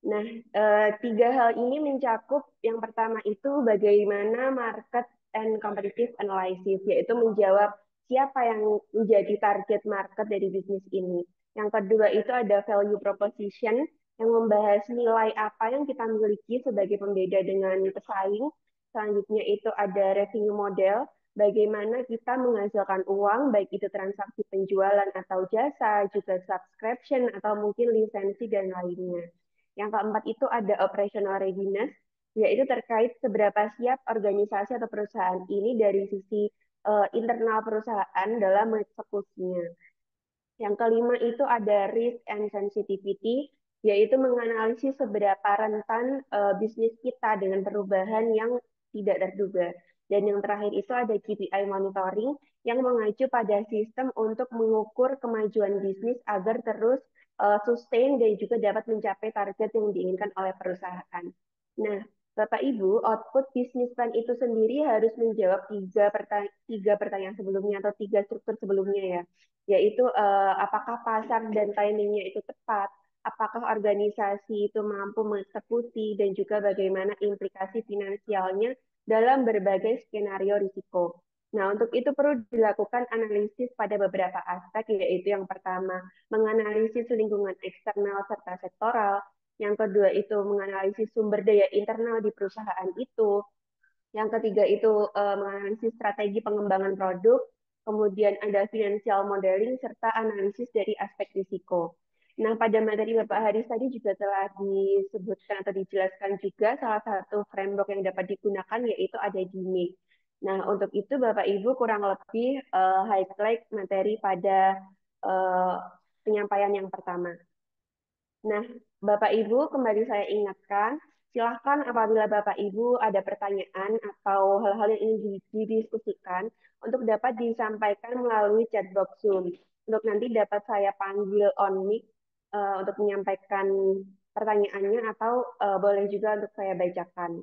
Nah, 3 hal ini mencakup yang pertama itu bagaimana market and competitive analysis, yaitu menjawab siapa yang menjadi target market dari bisnis ini. Yang kedua itu ada value proposition, yang membahas nilai apa yang kita miliki sebagai pembeda dengan pesaing. Selanjutnya itu ada revenue model, bagaimana kita menghasilkan uang, baik itu transaksi penjualan atau jasa, juga subscription, atau mungkin lisensi dan lainnya. Yang keempat itu ada operational readiness, yaitu terkait seberapa siap organisasi atau perusahaan ini dari sisi internal perusahaan dalam mengeksekusinya. Yang kelima itu ada risk and sensitivity, yaitu menganalisis seberapa rentan bisnis kita dengan perubahan yang tidak terduga. Dan yang terakhir itu ada KPI monitoring yang mengacu pada sistem untuk mengukur kemajuan bisnis agar terus sustain dan juga dapat mencapai target yang diinginkan oleh perusahaan. Nah, Bapak Ibu, output bisnis plan itu sendiri harus menjawab tiga pertanyaan sebelumnya atau 3 struktur sebelumnya ya, yaitu apakah pasar dan timingnya itu tepat, apakah organisasi itu mampu mengeksekusi, dan juga bagaimana implikasi finansialnya dalam berbagai skenario risiko. Nah, untuk itu perlu dilakukan analisis pada beberapa aspek, yaitu yang pertama, menganalisis lingkungan eksternal serta sektoral, yang kedua itu menganalisis sumber daya internal di perusahaan itu, yang ketiga itu menganalisis strategi pengembangan produk, kemudian ada financial modeling, serta analisis dari aspek risiko. Nah, pada materi Bapak Haris tadi juga telah disebutkan atau dijelaskan juga salah satu framework yang dapat digunakan yaitu ada DMIC. Nah, untuk itu Bapak Ibu kurang lebih highlight materi pada uh, penyampaian yang pertama. Nah, Bapak Ibu, kembali saya ingatkan, silahkan apabila Bapak Ibu ada pertanyaan atau hal-hal yang ingin didiskusikan untuk dapat disampaikan melalui chat box Zoom. Untuk nanti dapat saya panggil on mic untuk menyampaikan pertanyaannya atau boleh juga untuk saya bacakan.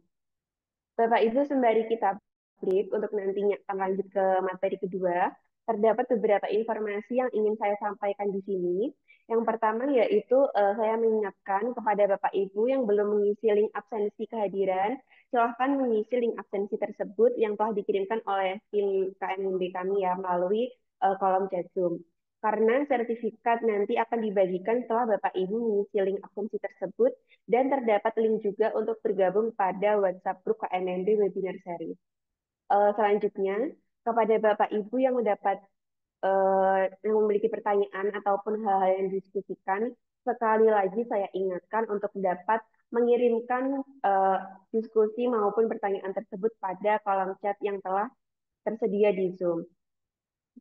Bapak Ibu, sembari kita break untuk nantinya akan lanjut ke materi kedua, terdapat beberapa informasi yang ingin saya sampaikan di sini. Yang pertama yaitu saya mengingatkan kepada Bapak Ibu yang belum mengisi link absensi kehadiran, silahkan mengisi link absensi tersebut yang telah dikirimkan oleh tim KMB kami ya melalui kolom chat Zoom. Karena sertifikat nanti akan dibagikan setelah Bapak Ibu mengisi link absensi tersebut, dan terdapat link juga untuk bergabung pada WhatsApp Group KMMB Webinar Series. Selanjutnya, kepada Bapak Ibu yang yang memiliki pertanyaan ataupun hal-hal yang didiskusikan, sekali lagi saya ingatkan untuk dapat mengirimkan diskusi maupun pertanyaan tersebut pada kolom chat yang telah tersedia di Zoom.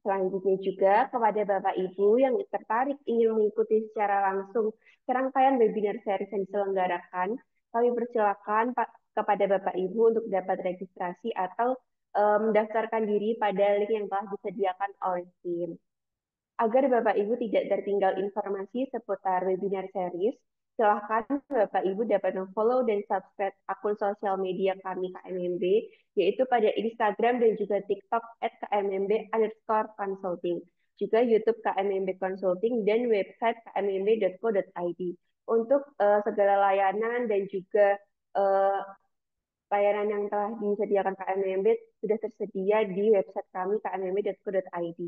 Selanjutnya juga kepada Bapak Ibu yang tertarik ingin mengikuti secara langsung serangkaian webinar series yang diselenggarakan, kami persilakan kepada Bapak Ibu untuk dapat registrasi atau mendaftarkan diri pada link yang telah disediakan oleh tim. Agar Bapak Ibu tidak tertinggal informasi seputar webinar series, silahkan Bapak Ibu dapat follow dan subscribe akun sosial media kami KMMB, yaitu pada Instagram dan juga TikTok @kmmb_consulting, juga YouTube KMMB Consulting, dan website kmmb.co.id. Untuk segala layanan dan juga uh, layanan yang telah disediakan KMMB sudah tersedia di website kami kmmb.co.id.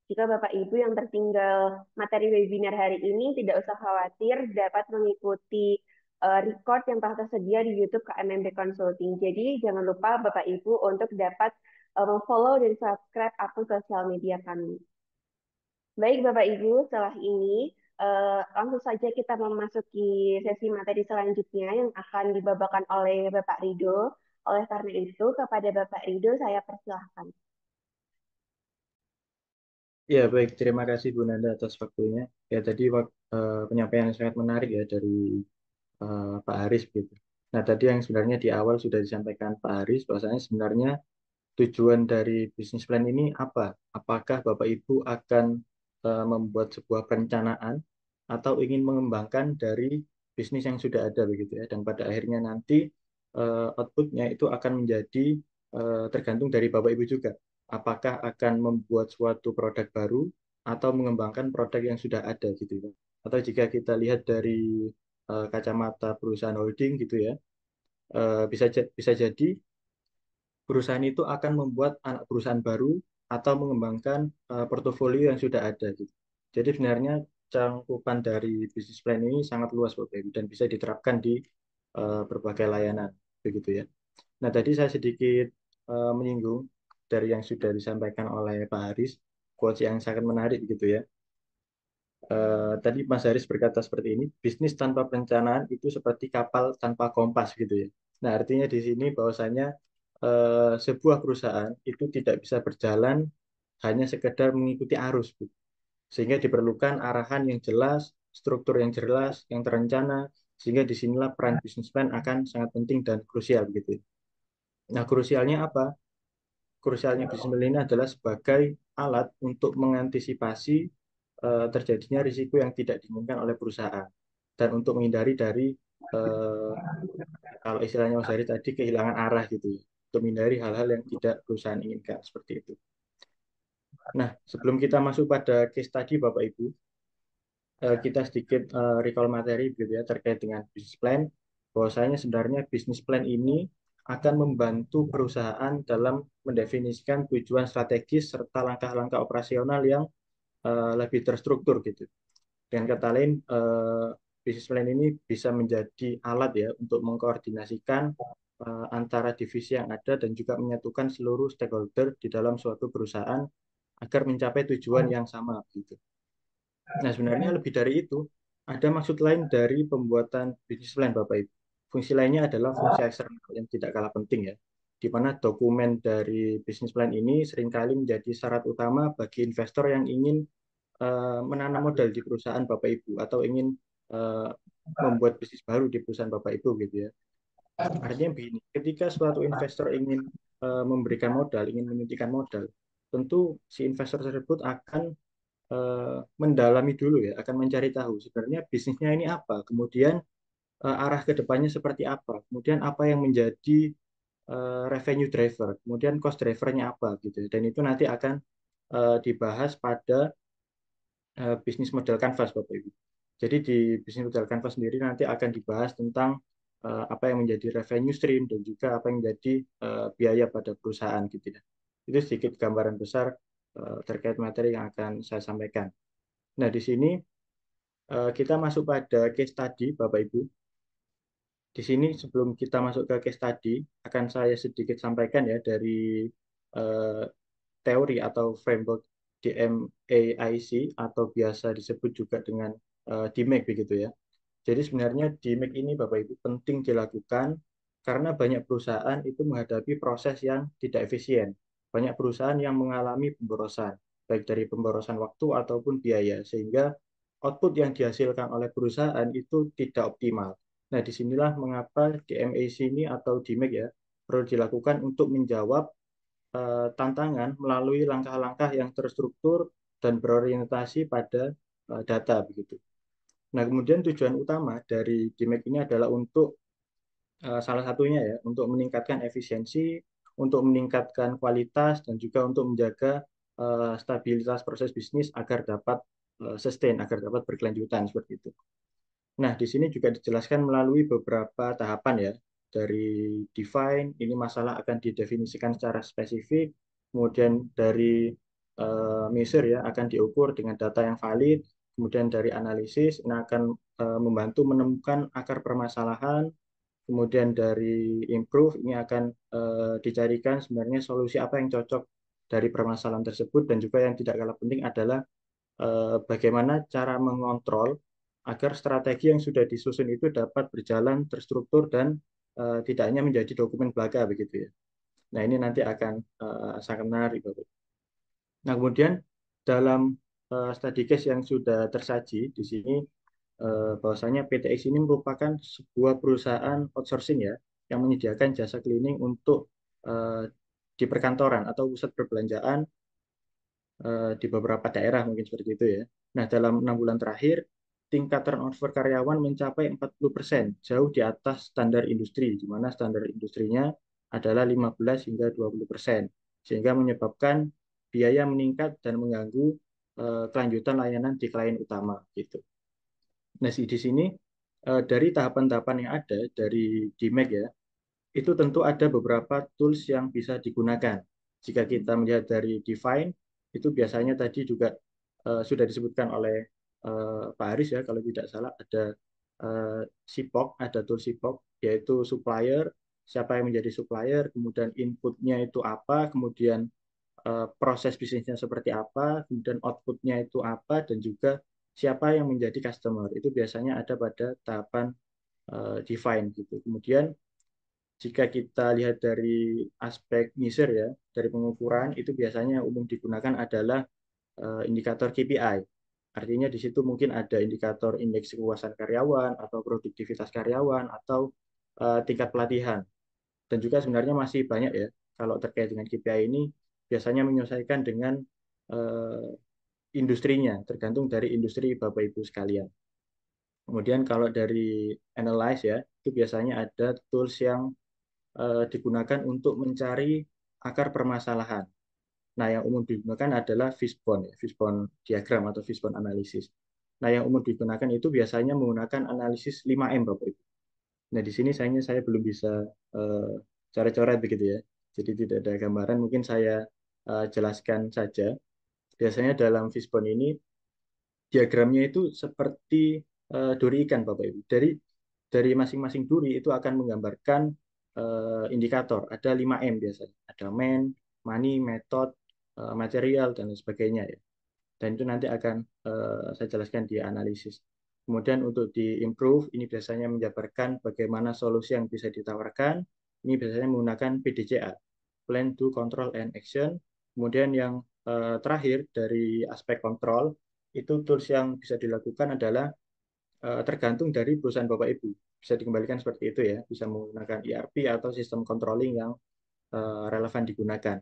Jika Bapak Ibu yang tertinggal materi webinar hari ini, tidak usah khawatir dapat mengikuti record yang telah tersedia di YouTube KMMB Consulting. Jadi jangan lupa Bapak Ibu untuk dapat follow dan subscribe akun sosial media kami. Baik Bapak Ibu, setelah ini langsung saja kita memasuki sesi materi selanjutnya yang akan dibawakan oleh Bapak Rido. Oleh karena itu, kepada Bapak Rido saya persilahkan. Ya, baik. Terima kasih Bu Nanda atas waktunya. Ya, tadi penyampaian yang sangat menarik ya dari Pak Haris gitu. Nah, tadi yang sebenarnya di awal sudah disampaikan Pak Haris, bahwasanya sebenarnya tujuan dari bisnis plan ini apa? Apakah Bapak Ibu akan membuat sebuah perencanaan atau ingin mengembangkan dari bisnis yang sudah ada begitu ya? Dan pada akhirnya nanti outputnya itu akan menjadi tergantung dari Bapak Ibu juga. Apakah akan membuat suatu produk baru atau mengembangkan produk yang sudah ada gitu ya? Atau jika kita lihat dari kacamata perusahaan holding gitu ya, bisa jadi perusahaan itu akan membuat anak perusahaan baru atau mengembangkan portofolio yang sudah ada gitu. Jadi sebenarnya cangkupan dari bisnis plan ini sangat luas Bapak Ibu dan bisa diterapkan di berbagai layanan begitu ya. Nah, tadi saya sedikit menyinggung dari yang sudah disampaikan oleh Pak Haris, quotes yang sangat menarik gitu ya. Tadi Mas Haris berkata seperti ini, bisnis tanpa perencanaan itu seperti kapal tanpa kompas gitu ya. Nah, artinya di sini bahwasanya sebuah perusahaan itu tidak bisa berjalan hanya sekedar mengikuti arus, Bu. Sehingga diperlukan arahan yang jelas, struktur yang jelas, yang terencana, sehingga disinilah peran bisnis plan akan sangat penting dan krusial begitu. Nah, krusialnya apa? Krusialnya bisnis plan ini adalah sebagai alat untuk mengantisipasi terjadinya risiko yang tidak diinginkan oleh perusahaan dan untuk menghindari dari eh, kalau istilahnya Mas Heri tadi kehilangan arah gitu ya, untuk menghindari hal-hal yang tidak perusahaan inginkan seperti itu. Nah, sebelum kita masuk pada case tadi Bapak Ibu, kita sedikit recall materi gitu ya terkait dengan business plan. Bahwasanya sebenarnya business plan ini akan membantu perusahaan dalam mendefinisikan tujuan strategis serta langkah-langkah operasional yang lebih terstruktur gitu. Dengan kata lain, business plan ini bisa menjadi alat ya untuk mengkoordinasikan antara divisi yang ada dan juga menyatukan seluruh stakeholder di dalam suatu perusahaan agar mencapai tujuan yang sama gitu. Nah, sebenarnya lebih dari itu, ada maksud lain dari pembuatan business plan, Bapak Ibu. Fungsi lainnya adalah fungsi eksternal yang tidak kalah penting ya, di mana dokumen dari business plan ini seringkali menjadi syarat utama bagi investor yang ingin menanam modal di perusahaan Bapak Ibu atau ingin uh, membuat bisnis baru di perusahaan Bapak Ibu gitu ya. Artinya begini, ketika suatu investor ingin memberikan modal, ingin menyuntikkan modal, tentu si investor tersebut akan mendalami dulu ya, akan mencari tahu sebenarnya bisnisnya ini apa, kemudian arah ke depannya seperti apa, kemudian apa yang menjadi revenue driver, kemudian cost drivernya apa gitu. Dan itu nanti akan dibahas pada bisnis model Canvas Bapak Ibu. Jadi di bisnis model Canvas sendiri nanti akan dibahas tentang apa yang menjadi revenue stream dan juga apa yang menjadi biaya pada perusahaan gitu ya. Itu sedikit gambaran besar terkait materi yang akan saya sampaikan. Nah, di sini kita masuk pada case study, Bapak Ibu. Di sini sebelum kita masuk ke case study, akan saya sedikit sampaikan ya dari eh, teori atau framework DMAIC atau biasa disebut juga dengan DMAIC begitu ya. Jadi sebenarnya DMAIC ini Bapak Ibu penting dilakukan karena banyak perusahaan itu menghadapi proses yang tidak efisien. Banyak perusahaan yang mengalami pemborosan, baik dari pemborosan waktu ataupun biaya, sehingga output yang dihasilkan oleh perusahaan itu tidak optimal. Nah, disinilah mengapa DMAIC ini atau DMAIC ya perlu dilakukan untuk menjawab tantangan melalui langkah-langkah yang terstruktur dan berorientasi pada data begitu. Nah, kemudian tujuan utama dari DMAIC ini adalah untuk salah satunya ya, untuk meningkatkan efisiensi, untuk meningkatkan kualitas dan juga untuk menjaga stabilitas proses bisnis agar dapat sustain, agar dapat berkelanjutan seperti itu. Nah, di sini juga dijelaskan melalui beberapa tahapan ya. Dari define, ini masalah akan didefinisikan secara spesifik. Kemudian dari measure ya, akan diukur dengan data yang valid. Kemudian dari analisis, ini akan membantu menemukan akar permasalahan. Kemudian dari improve, ini akan dicarikan sebenarnya solusi apa yang cocok dari permasalahan tersebut. Dan juga yang tidak kalah penting adalah bagaimana cara mengontrol agar strategi yang sudah disusun itu dapat berjalan terstruktur dan tidak hanya menjadi dokumen belaka begitu ya. Nah, ini nanti akan sangat menarik, Bapak. Nah, kemudian dalam study case yang sudah tersaji di sini bahwasanya PTX ini merupakan sebuah perusahaan outsourcing ya yang menyediakan jasa cleaning untuk eh, di perkantoran atau pusat perbelanjaan di beberapa daerah mungkin seperti itu ya. Nah, dalam 6 bulan terakhir tingkat turnover karyawan mencapai 40%, jauh di atas standar industri, di mana standar industrinya adalah 15 hingga 20%, sehingga menyebabkan biaya meningkat dan mengganggu kelanjutan layanan di klien utama gitu. Nah, di sini dari tahapan-tahapan yang ada dari DMAG ya, itu tentu ada beberapa tools yang bisa digunakan. Jika kita melihat dari Define, itu biasanya tadi juga sudah disebutkan oleh Pak Haris ya, kalau tidak salah ada SIPOC, ada tool SIPOC, yaitu supplier, siapa yang menjadi supplier, kemudian inputnya itu apa, kemudian proses bisnisnya seperti apa, kemudian outputnya itu apa, dan juga siapa yang menjadi customer. Itu biasanya ada pada tahapan define gitu. Kemudian jika kita lihat dari aspek measure ya, dari pengukuran itu biasanya umum digunakan adalah indikator KPI. Artinya di situ mungkin ada indikator indeks kepuasan karyawan atau produktivitas karyawan atau tingkat pelatihan. Dan juga sebenarnya masih banyak ya kalau terkait dengan KPI ini biasanya menyelesaikan dengan uh, industrinya, tergantung dari industri Bapak Ibu sekalian. Kemudian kalau dari analyze ya, itu biasanya ada tools yang digunakan untuk mencari akar permasalahan. Nah, yang umum digunakan adalah fishbone, ya, fishbone diagram atau fishbone analisis. Nah, yang umum digunakan itu biasanya menggunakan analisis 5M, Bapak Ibu. Nah, di sini saya belum bisa uh, coret-coret begitu ya. Jadi tidak ada gambaran, mungkin saya jelaskan saja. Biasanya dalam fishbone ini diagramnya itu seperti duri ikan, Bapak Ibu. Dari masing-masing duri itu akan menggambarkan indikator. Ada 5M biasanya. Ada man, money, method, material, dan lain sebagainya ya. Dan itu nanti akan saya jelaskan di analisis. Kemudian untuk di improve, ini biasanya menjabarkan bagaimana solusi yang bisa ditawarkan. Ini biasanya menggunakan PDCA, Plan, Do, Control, and Action. Kemudian yang terakhir dari aspek kontrol, itu tools yang bisa dilakukan adalah tergantung dari perusahaan Bapak Ibu. Bisa dikembalikan seperti itu ya, bisa menggunakan ERP atau sistem controlling yang relevan digunakan.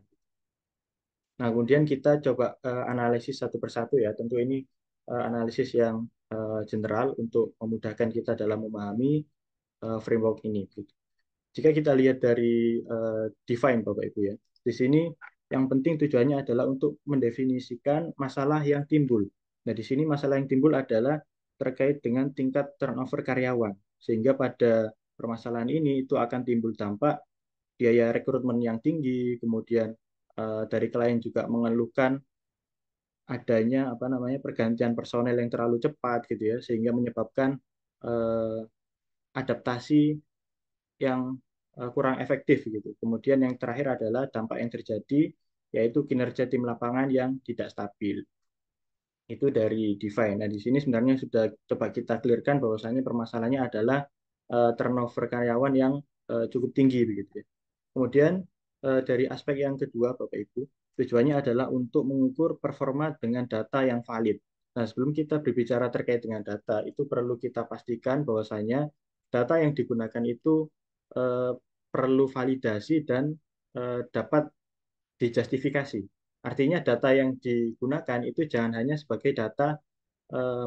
Nah, kemudian kita coba analisis satu persatu ya. Tentu ini analisis yang general untuk memudahkan kita dalam memahami framework ini. Jika kita lihat dari define Bapak Ibu ya, di sini yang penting tujuannya adalah untuk mendefinisikan masalah yang timbul. Nah, di sini masalah yang timbul adalah terkait dengan tingkat turnover karyawan. Sehingga pada permasalahan ini itu akan timbul dampak biaya rekrutmen yang tinggi, kemudian dari klien juga mengeluhkan adanya apa namanya pergantian personel yang terlalu cepat gitu ya, sehingga menyebabkan eh, adaptasi yang kurang efektif gitu. Kemudian yang terakhir adalah dampak yang terjadi yaitu kinerja tim lapangan yang tidak stabil. Itu dari Divine. Nah, di sini sebenarnya sudah coba kita clearkan bahwasanya permasalahannya adalah turnover karyawan yang cukup tinggi begitu ya. Kemudian dari aspek yang kedua Bapak Ibu, tujuannya adalah untuk mengukur performa dengan data yang valid. Nah, sebelum kita berbicara terkait dengan data, itu perlu kita pastikan bahwasanya data yang digunakan itu eh, perlu validasi dan dapat dijustifikasi. Artinya data yang digunakan itu jangan hanya sebagai data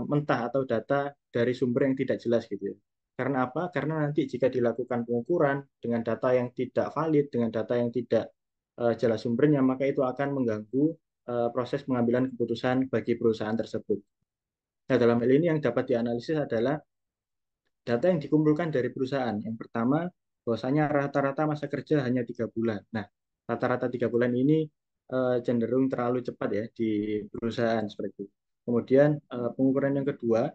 mentah atau data dari sumber yang tidak jelas gitu ya. Karena apa? Karena nanti jika dilakukan pengukuran dengan data yang tidak valid, dengan data yang tidak jelas sumbernya, maka itu akan mengganggu proses pengambilan keputusan bagi perusahaan tersebut. Nah, dalam hal ini yang dapat dianalisis adalah data yang dikumpulkan dari perusahaan. Yang pertama, bahwasanya rata-rata masa kerja hanya 3 bulan. Nah, rata-rata 3 bulan ini cenderung terlalu cepat ya di perusahaan seperti itu. Kemudian pengukuran yang kedua,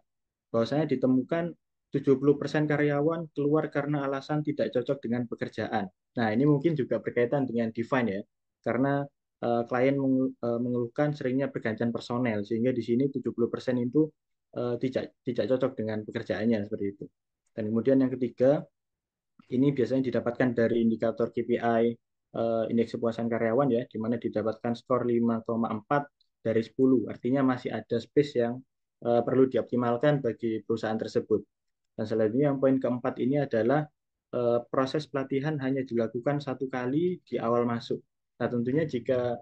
bahwasanya ditemukan 70% karyawan keluar karena alasan tidak cocok dengan pekerjaan. Nah, ini mungkin juga berkaitan dengan define ya, karena klien mengeluhkan seringnya pergantian personel, sehingga di sini 70% itu tidak cocok dengan pekerjaannya seperti itu. Dan kemudian yang ketiga, ini biasanya didapatkan dari indikator KPI, indeks kepuasan karyawan ya, di mana didapatkan skor 5,4 dari 10. Artinya masih ada space yang perlu dioptimalkan bagi perusahaan tersebut. Dan selanjutnya yang poin keempat ini adalah proses pelatihan hanya dilakukan satu kali di awal masuk. Nah, tentunya jika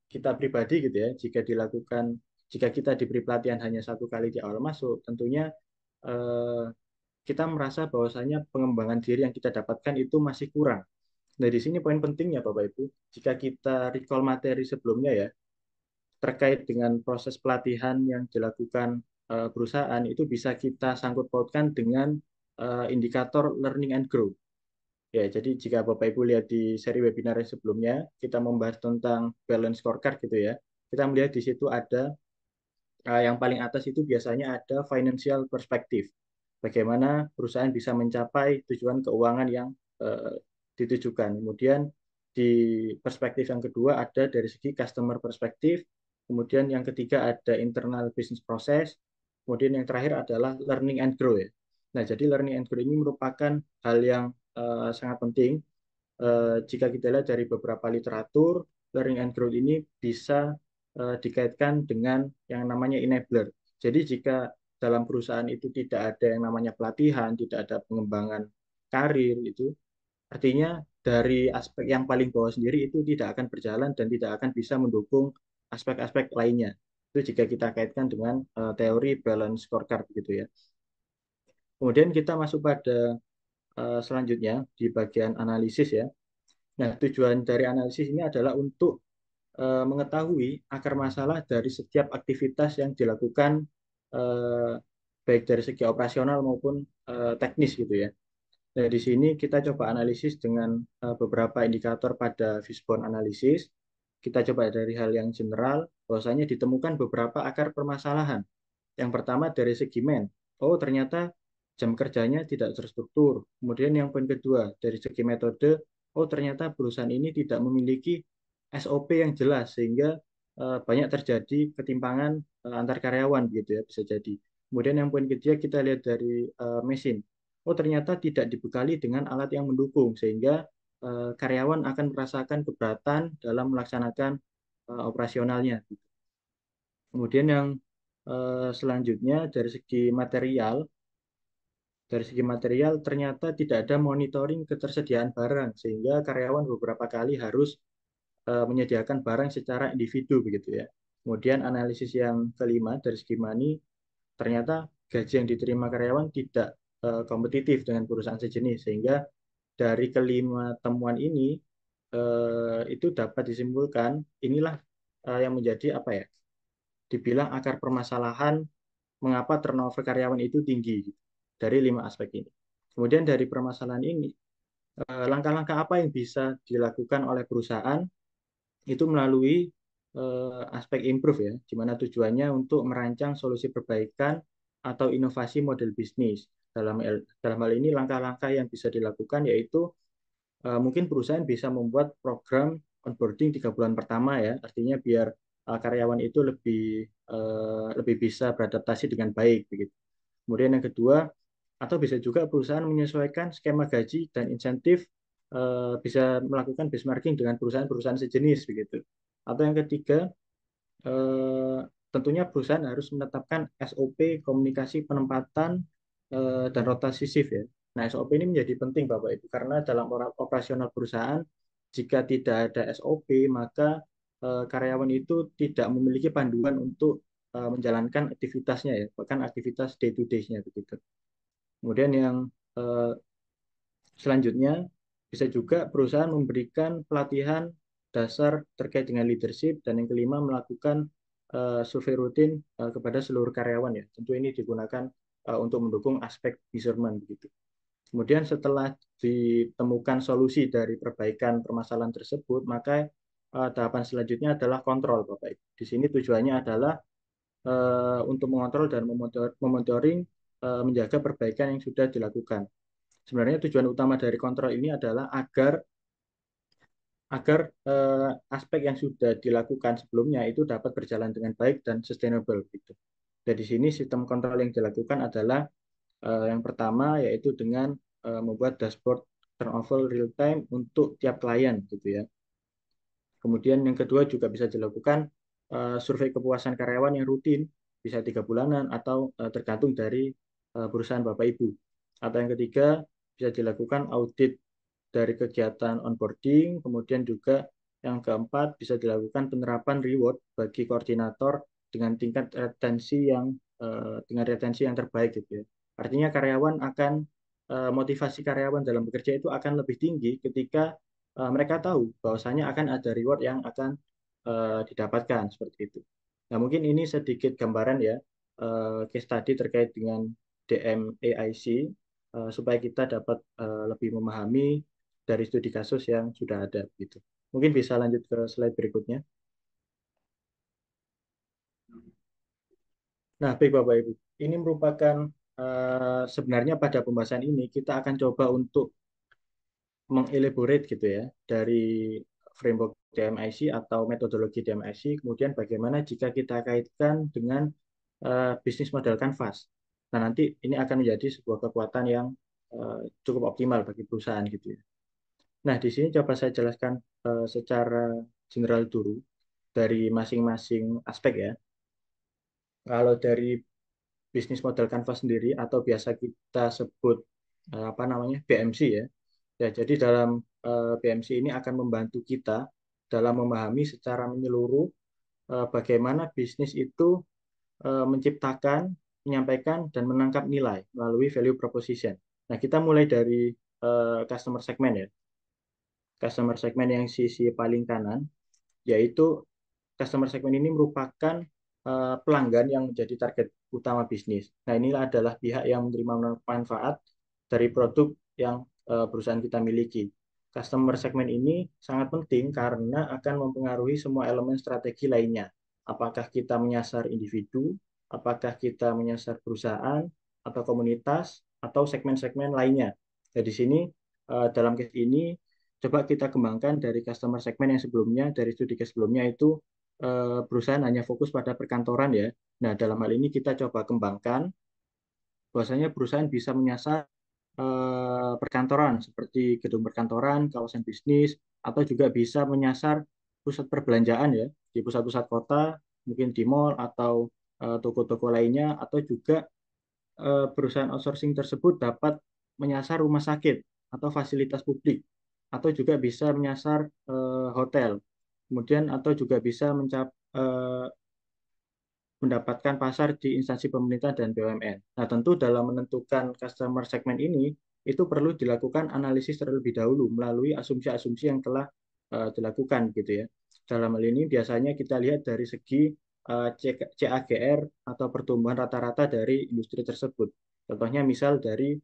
kita pribadi gitu ya, jika kita diberi pelatihan hanya satu kali di awal masuk, tentunya eh, kita merasa bahwasanya pengembangan diri yang kita dapatkan itu masih kurang. Nah, di sini poin pentingnya Bapak Ibu, jika kita recall materi sebelumnya ya, terkait dengan proses pelatihan yang dilakukan perusahaan, itu bisa kita sangkut pautkan dengan indikator learning and growth. Ya, jadi jika Bapak Ibu lihat di seri webinar yang sebelumnya, kita membahas tentang balance scorecard gitu ya. Kita melihat di situ ada yang paling atas itu biasanya ada financial perspective. Bagaimana perusahaan bisa mencapai tujuan keuangan yang uh, ditujukan. Kemudian di perspektif yang kedua ada dari segi customer perspektif. Kemudian yang ketiga ada internal business process. Kemudian yang terakhir adalah learning and grow ya. Nah, jadi learning and grow ini merupakan hal yang sangat penting. Jika kita lihat dari beberapa literatur, learning and growth ini bisa dikaitkan dengan yang namanya enabler. Jadi jika dalam perusahaan itu tidak ada yang namanya pelatihan, tidak ada pengembangan karir itu, artinya dari aspek yang paling bawah sendiri itu tidak akan berjalan dan tidak akan bisa mendukung aspek-aspek lainnya. Itu jika kita kaitkan dengan teori balance scorecard gitu ya. Kemudian kita masuk pada selanjutnya di bagian analisis ya. Nah, tujuan dari analisis ini adalah untuk mengetahui akar masalah dari setiap aktivitas yang dilakukan eh, baik dari segi operasional maupun teknis gitu ya. Nah, di sini kita coba analisis dengan beberapa indikator pada fishbone analysis. Kita coba dari hal yang general, bahwasanya ditemukan beberapa akar permasalahan. Yang pertama dari segi man. Oh, ternyata jam kerjanya tidak terstruktur. Kemudian yang poin kedua, dari segi metode, oh ternyata perusahaan ini tidak memiliki SOP yang jelas sehingga banyak terjadi ketimpangan antar karyawan gitu ya, bisa jadi. Kemudian yang poin ketiga kita lihat dari mesin. Oh ternyata tidak dibekali dengan alat yang mendukung sehingga karyawan akan merasakan keberatan dalam melaksanakan operasionalnya. Kemudian yang selanjutnya dari segi material ternyata tidak ada monitoring ketersediaan barang sehingga karyawan beberapa kali harus menyediakan barang secara individu begitu ya. Kemudian analisis yang kelima dari segi money ternyata gaji yang diterima karyawan tidak kompetitif dengan perusahaan sejenis sehingga dari kelima temuan ini itu dapat disimpulkan inilah yang menjadi apa ya? Dibilang akar permasalahan mengapa turnover karyawan itu tinggi gitu, dari lima aspek ini. Kemudian dari permasalahan ini, langkah-langkah apa yang bisa dilakukan oleh perusahaan itu melalui aspek improve ya, di mana tujuannya untuk merancang solusi perbaikan atau inovasi model bisnis. Dalam hal ini langkah-langkah yang bisa dilakukan yaitu mungkin perusahaan bisa membuat program onboarding 3 bulan pertama ya, artinya biar karyawan itu lebih bisa beradaptasi dengan baik begitu. Kemudian yang kedua, atau bisa juga perusahaan menyesuaikan skema gaji dan insentif bisa melakukan benchmarking dengan perusahaan-perusahaan sejenis begitu. Atau yang ketiga, tentunya perusahaan harus menetapkan SOP komunikasi penempatan dan rotasi shift ya. Nah, SOP ini menjadi penting Bapak Ibu karena dalam operasional perusahaan jika tidak ada SOP maka karyawan itu tidak memiliki panduan untuk menjalankan aktivitasnya ya, bahkan aktivitas day to day-nya begitu. Kemudian yang eh, selanjutnya bisa juga perusahaan memberikan pelatihan dasar terkait dengan leadership dan yang kelima melakukan survei rutin kepada seluruh karyawan ya. Tentu ini digunakan untuk mendukung aspek measurement begitu. Kemudian setelah ditemukan solusi dari perbaikan permasalahan tersebut, maka tahapan selanjutnya adalah kontrol, Bapak Ibu. Di sini tujuannya adalah untuk mengontrol dan memonitoring menjaga perbaikan yang sudah dilakukan. Sebenarnya tujuan utama dari kontrol ini adalah agar aspek yang sudah dilakukan sebelumnya itu dapat berjalan dengan baik dan sustainable gitu. Dan di sini sistem kontrol yang dilakukan adalah yang pertama yaitu dengan membuat dashboard turnover real time untuk tiap klien gitu ya. Kemudian yang kedua juga bisa dilakukan survei kepuasan karyawan yang rutin, bisa 3 bulanan atau tergantung dari perusahaan Bapak Ibu. Atau yang ketiga bisa dilakukan audit dari kegiatan onboarding, kemudian juga yang keempat bisa dilakukan penerapan reward bagi koordinator dengan tingkat retensi yang terbaik gitu ya. Artinya karyawan akan motivasi karyawan dalam bekerja itu akan lebih tinggi ketika mereka tahu bahwasanya akan ada reward yang akan didapatkan seperti itu. Nah, mungkin ini sedikit gambaran ya case study terkait dengan DMAIC supaya kita dapat lebih memahami dari studi kasus yang sudah ada gitu. Mungkin bisa lanjut ke slide berikutnya. Nah, baik Bapak Ibu, ini merupakan sebenarnya pada pembahasan ini kita akan coba untuk mengelaborate gitu ya dari framework DMIC atau metodologi DMIC, kemudian bagaimana jika kita kaitkan dengan bisnis model kanvas. Nah, nanti ini akan menjadi sebuah kekuatan yang cukup optimal bagi perusahaan gitu ya. Nah, di sini coba saya jelaskan secara general dulu dari masing-masing aspek ya. Kalau dari bisnis model kanvas sendiri atau biasa kita sebut apa namanya BMC ya. Ya, jadi dalam BMC ini akan membantu kita dalam memahami secara menyeluruh bagaimana bisnis itu menciptakan, menyampaikan, dan menangkap nilai melalui value proposition. Nah, kita mulai dari customer segment ya. Customer segment yang sisi paling kanan, yaitu customer segment ini merupakan pelanggan yang menjadi target utama bisnis. Nah, inilah adalah pihak yang menerima manfaat dari produk yang perusahaan kita miliki. Customer segment ini sangat penting karena akan mempengaruhi semua elemen strategi lainnya. Apakah kita menyasar individu, apakah kita menyasar perusahaan, atau komunitas, atau segmen-segmen lainnya. Nah, di sini dalam case ini coba kita kembangkan dari customer segment yang sebelumnya, dari studi case sebelumnya itu perusahaan hanya fokus pada perkantoran ya. Nah, dalam hal ini kita coba kembangkan bahwasanya perusahaan bisa menyasar perkantoran seperti gedung perkantoran, kawasan bisnis, atau juga bisa menyasar pusat perbelanjaan ya, di pusat-pusat kota, mungkin di mall atau toko-toko lainnya, atau juga perusahaan outsourcing tersebut dapat menyasar rumah sakit atau fasilitas publik, atau juga bisa menyasar hotel, kemudian atau juga bisa mendapatkan pasar di instansi pemerintah dan BUMN. Nah, tentu dalam menentukan customer segment ini, itu perlu dilakukan analisis terlebih dahulu melalui asumsi-asumsi yang telah dilakukan gitu ya. Dalam hal ini biasanya kita lihat dari segi CAGR atau pertumbuhan rata-rata dari industri tersebut. Contohnya misal dari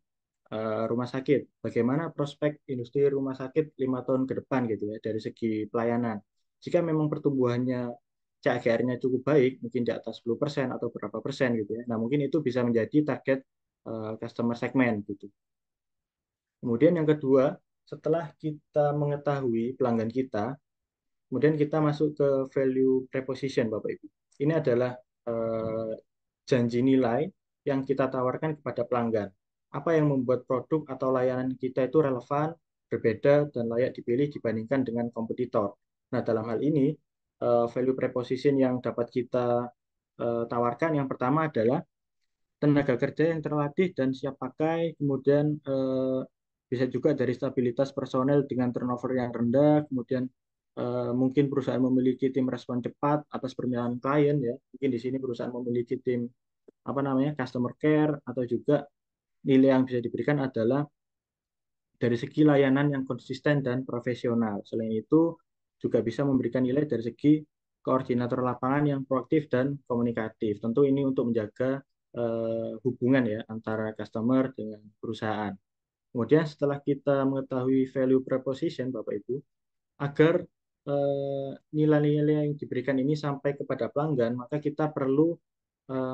rumah sakit. Bagaimana prospek industri rumah sakit 5 tahun ke depan gitu ya dari segi pelayanan. Jika memang pertumbuhannya CAGR-nya cukup baik, mungkin di atas 10% atau berapa persen gitu ya. Nah, mungkin itu bisa menjadi target customer segment gitu. Kemudian yang kedua, setelah kita mengetahui pelanggan kita, kemudian kita masuk ke value proposition Bapak Ibu. Ini adalah janji nilai yang kita tawarkan kepada pelanggan. Apa yang membuat produk atau layanan kita itu relevan, berbeda, dan layak dipilih dibandingkan dengan kompetitor. Nah, dalam hal ini, value proposition yang dapat kita tawarkan yang pertama adalah tenaga kerja yang terlatih dan siap pakai, kemudian bisa juga dari stabilitas personel dengan turnover yang rendah, kemudian mungkin perusahaan memiliki tim respon cepat atas permintaan klien ya. Mungkin di sini perusahaan memiliki tim apa namanya customer care, atau juga nilai yang bisa diberikan adalah dari segi layanan yang konsisten dan profesional. Selain itu juga bisa memberikan nilai dari segi koordinator lapangan yang proaktif dan komunikatif. Tentu ini untuk menjaga hubungan ya antara customer dengan perusahaan. Kemudian setelah kita mengetahui value proposition Bapak Ibu, agar nilai-nilai yang diberikan ini sampai kepada pelanggan, maka kita perlu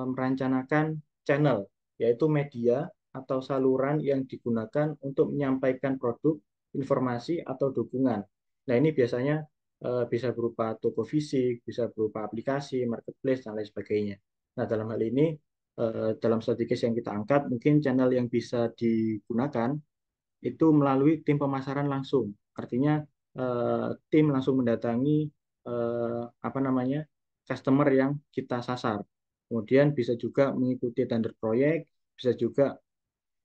merencanakan channel, yaitu media atau saluran yang digunakan untuk menyampaikan produk, informasi, atau dukungan. Nah, ini biasanya bisa berupa toko fisik, bisa berupa aplikasi, marketplace, dan lain sebagainya. Nah, dalam hal ini, dalam strategi yang kita angkat, mungkin channel yang bisa digunakan itu melalui tim pemasaran langsung. Artinya tim langsung mendatangi apa namanya customer yang kita sasar. Kemudian bisa juga mengikuti tender proyek, bisa juga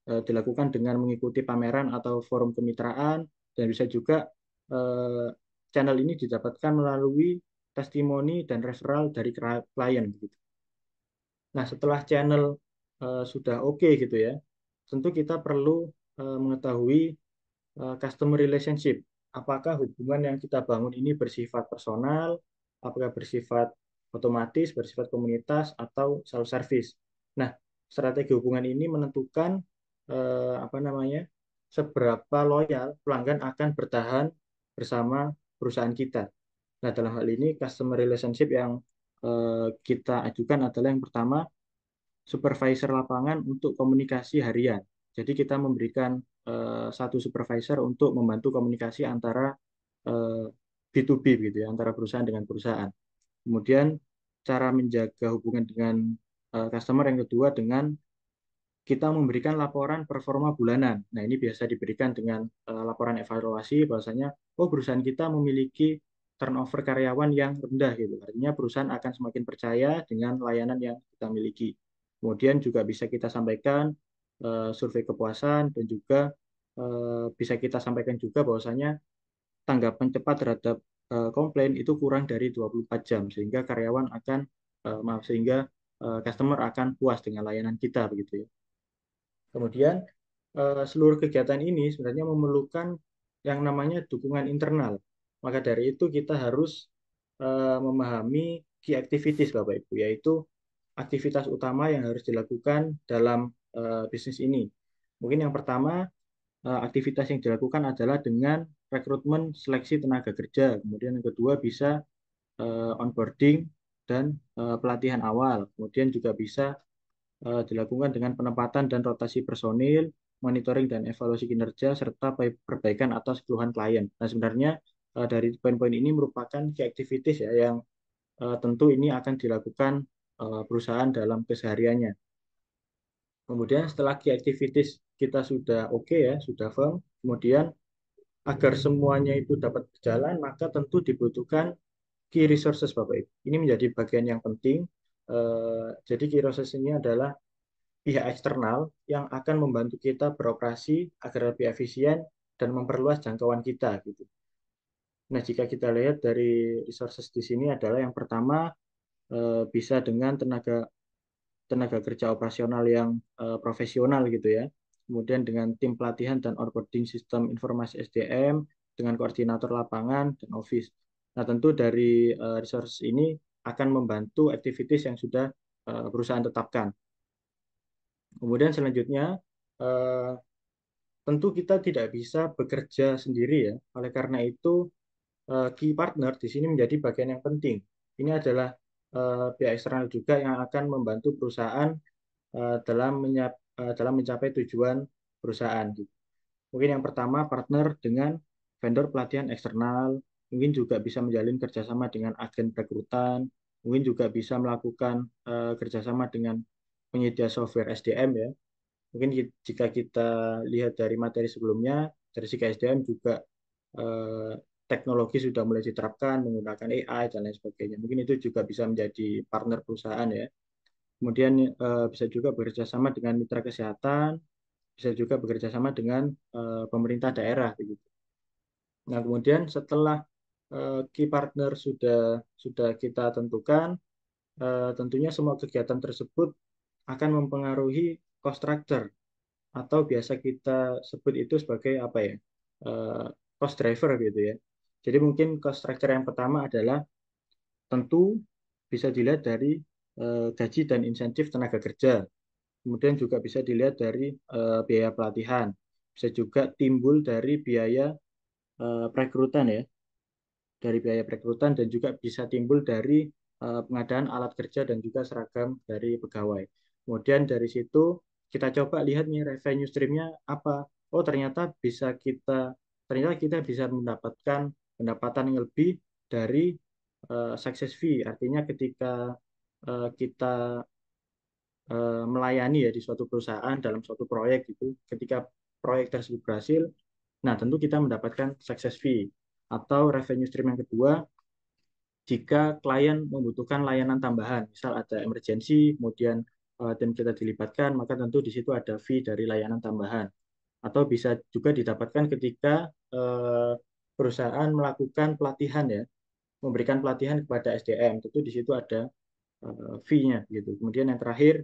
dilakukan dengan mengikuti pameran atau forum kemitraan, dan bisa juga eh, channel ini didapatkan melalui testimoni dan referral dari klien gitu. Nah, setelah channel sudah oke gitu ya, tentu kita perlu mengetahui customer relationship. Apakah hubungan yang kita bangun ini bersifat personal, apakah bersifat otomatis, bersifat komunitas, atau self service. Nah, strategi hubungan ini menentukan apa namanya seberapa loyal pelanggan akan bertahan bersama perusahaan kita. Nah, dalam hal ini customer relationship yang kita ajukan adalah yang pertama supervisor lapangan untuk komunikasi harian. Jadi kita memberikan satu supervisor untuk membantu komunikasi antara B2B gitu ya, antara perusahaan dengan perusahaan. Kemudian cara menjaga hubungan dengan customer yang kedua dengan kita memberikan laporan performa bulanan. Nah, ini biasa diberikan dengan laporan evaluasi bahwasanya oh perusahaan kita memiliki turnover karyawan yang rendah gitu. Artinya perusahaan akan semakin percaya dengan layanan yang kita miliki. Kemudian juga bisa kita sampaikan survei kepuasan dan juga bisa kita sampaikan juga bahwasanya tanggapan cepat terhadap komplain itu kurang dari 24 jam sehingga karyawan akan sehingga customer akan puas dengan layanan kita begitu ya. Kemudian seluruh kegiatan ini sebenarnya memerlukan yang namanya dukungan internal. Maka dari itu kita harus memahami key activities Bapak Ibu, yaitu aktivitas utama yang harus dilakukan dalam bisnis ini. Mungkin yang pertama aktivitas yang dilakukan adalah dengan rekrutmen seleksi tenaga kerja. Kemudian yang kedua bisa onboarding dan pelatihan awal. Kemudian juga bisa dilakukan dengan penempatan dan rotasi personil, monitoring dan evaluasi kinerja, serta perbaikan atas keluhan klien. Nah, sebenarnya dari poin-poin ini merupakan key activities ya, yang tentu ini akan dilakukan perusahaan dalam kesehariannya. Kemudian setelah key activities kita sudah oke ya, sudah firm, kemudian agar semuanya itu dapat berjalan, maka tentu dibutuhkan key resources Bapak Ibu. Ini menjadi bagian yang penting. Jadi key resources ini adalah pihak eksternal yang akan membantu kita beroperasi agar lebih efisien dan memperluas jangkauan kita gitu. Nah, jika kita lihat dari resources di sini adalah yang pertama bisa dengan tenaga tenaga kerja operasional yang profesional gitu ya. Kemudian dengan tim pelatihan dan onboarding sistem informasi SDM, dengan koordinator lapangan dan office. Nah, tentu dari resource ini akan membantu activities yang sudah perusahaan tetapkan. Kemudian selanjutnya, eh, tentu kita tidak bisa bekerja sendiri ya. Oleh karena itu, key partner di sini menjadi bagian yang penting. Ini adalah pihak eksternal juga yang akan membantu perusahaan dalam mencapai tujuan perusahaan. Mungkin yang pertama partner dengan vendor pelatihan eksternal, mungkin juga bisa menjalin kerjasama dengan agen rekrutan, mungkin juga bisa melakukan kerjasama dengan penyedia software SDM ya. Mungkin jika kita lihat dari materi sebelumnya, dari segi SDM juga eh, teknologi sudah mulai diterapkan menggunakan AI dan lain sebagainya. Mungkin itu juga bisa menjadi partner perusahaan ya. Kemudian bisa juga bekerja sama dengan mitra kesehatan, bisa juga bekerja sama dengan pemerintah daerah begitu. Nah, kemudian setelah key partner sudah kita tentukan, tentunya semua kegiatan tersebut akan mempengaruhi cost structure atau biasa kita sebut itu sebagai apa ya? eh, Cost driver gitu ya. Jadi mungkin cost structure yang pertama adalah tentu bisa dilihat dari gaji dan insentif tenaga kerja. Kemudian juga bisa dilihat dari biaya pelatihan. Bisa juga timbul dari biaya perekrutan ya, dari biaya perekrutan dan juga bisa timbul dari pengadaan alat kerja dan juga seragam dari pegawai. Kemudian dari situ kita coba lihat nih revenue streamnya apa. Oh ternyata kita bisa mendapatkan pendapatan yang lebih dari success fee. Artinya ketika kita melayani ya di suatu perusahaan dalam suatu proyek gitu. Ketika proyek tersebut berhasil, nah tentu kita mendapatkan success fee atau revenue stream yang kedua jika klien membutuhkan layanan tambahan, misal ada emergency, kemudian tim kita dilibatkan, maka tentu di situ ada fee dari layanan tambahan. Atau bisa juga didapatkan ketika perusahaan melakukan pelatihan ya, memberikan pelatihan kepada SDM, tentu di situ ada fee-nya gitu. Kemudian yang terakhir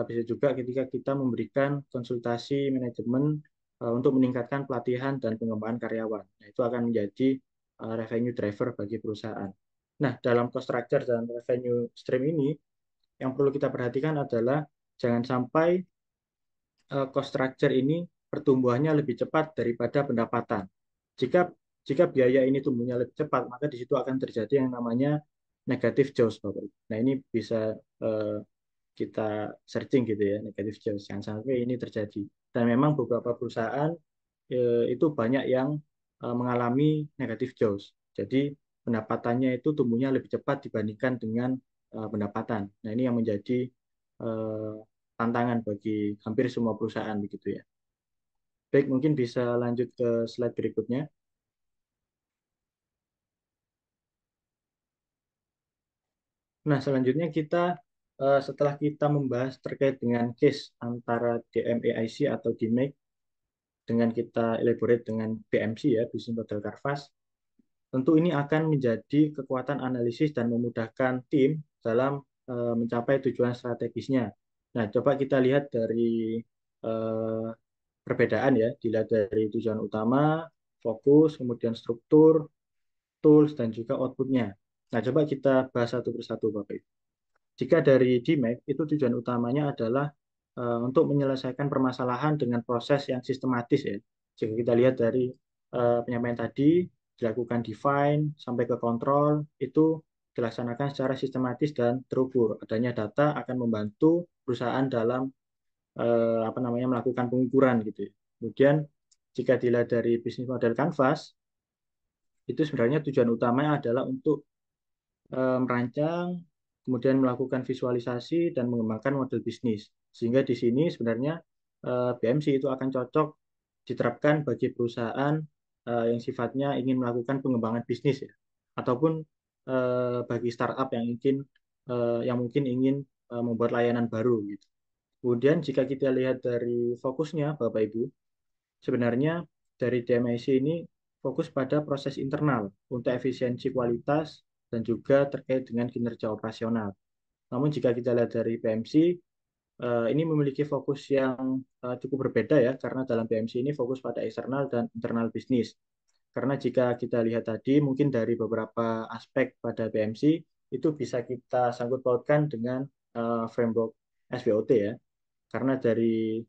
bisa juga ketika kita memberikan konsultasi manajemen untuk meningkatkan pelatihan dan pengembangan karyawan. Nah, itu akan menjadi revenue driver bagi perusahaan. Nah, dalam cost structure dan revenue stream ini yang perlu kita perhatikan adalah jangan sampai cost structure ini pertumbuhannya lebih cepat daripada pendapatan. Jika jika biaya ini tumbuhnya lebih cepat, maka di situ akan terjadi yang namanya negatif jaws, Bapak. Nah, ini bisa kita searching gitu ya, negatif jaws. Jangan sampai ini terjadi. Dan memang beberapa perusahaan itu banyak yang mengalami negatif jaws. Jadi pendapatannya itu tumbuhnya lebih cepat dibandingkan dengan pendapatan. Nah, ini yang menjadi tantangan bagi hampir semua perusahaan begitu ya. Baik, mungkin bisa lanjut ke slide berikutnya. Nah, selanjutnya kita setelah kita membahas terkait dengan case antara DMAIC atau DMAIC dengan kita elaborate dengan BMC ya, Business Model Canvas, tentu ini akan menjadi kekuatan analisis dan memudahkan tim dalam mencapai tujuan strategisnya. Nah, coba kita lihat dari eh, perbedaan ya, dilihat dari tujuan utama, fokus, kemudian struktur, tools, dan juga outputnya. Nah, coba kita bahas satu persatu, Bapak Ibu. Jika dari DMAIC, itu tujuan utamanya adalah untuk menyelesaikan permasalahan dengan proses yang sistematis ya. Jika kita lihat dari penyampaian tadi, dilakukan define sampai ke kontrol, itu dilaksanakan secara sistematis dan terukur. Adanya data akan membantu perusahaan dalam melakukan pengukuran gitu ya. Kemudian jika dilihat dari bisnis model Canvas, itu sebenarnya tujuan utamanya adalah untuk merancang, kemudian melakukan visualisasi dan mengembangkan model bisnis. Sehingga di sini sebenarnya BMC itu akan cocok diterapkan bagi perusahaan yang sifatnya ingin melakukan pengembangan bisnis ya, ataupun bagi startup yang mungkin ingin membuat layanan baru gitu. Kemudian jika kita lihat dari fokusnya Bapak Ibu, sebenarnya dari DMIC ini fokus pada proses internal untuk efisiensi kualitas dan juga terkait dengan kinerja operasional. Namun jika kita lihat dari PMC, ini memiliki fokus yang cukup berbeda ya, karena dalam PMC ini fokus pada eksternal dan internal bisnis. Karena jika kita lihat tadi, mungkin dari beberapa aspek pada PMC, itu bisa kita sangkut pautkan dengan framework SWOT ya. Karena dari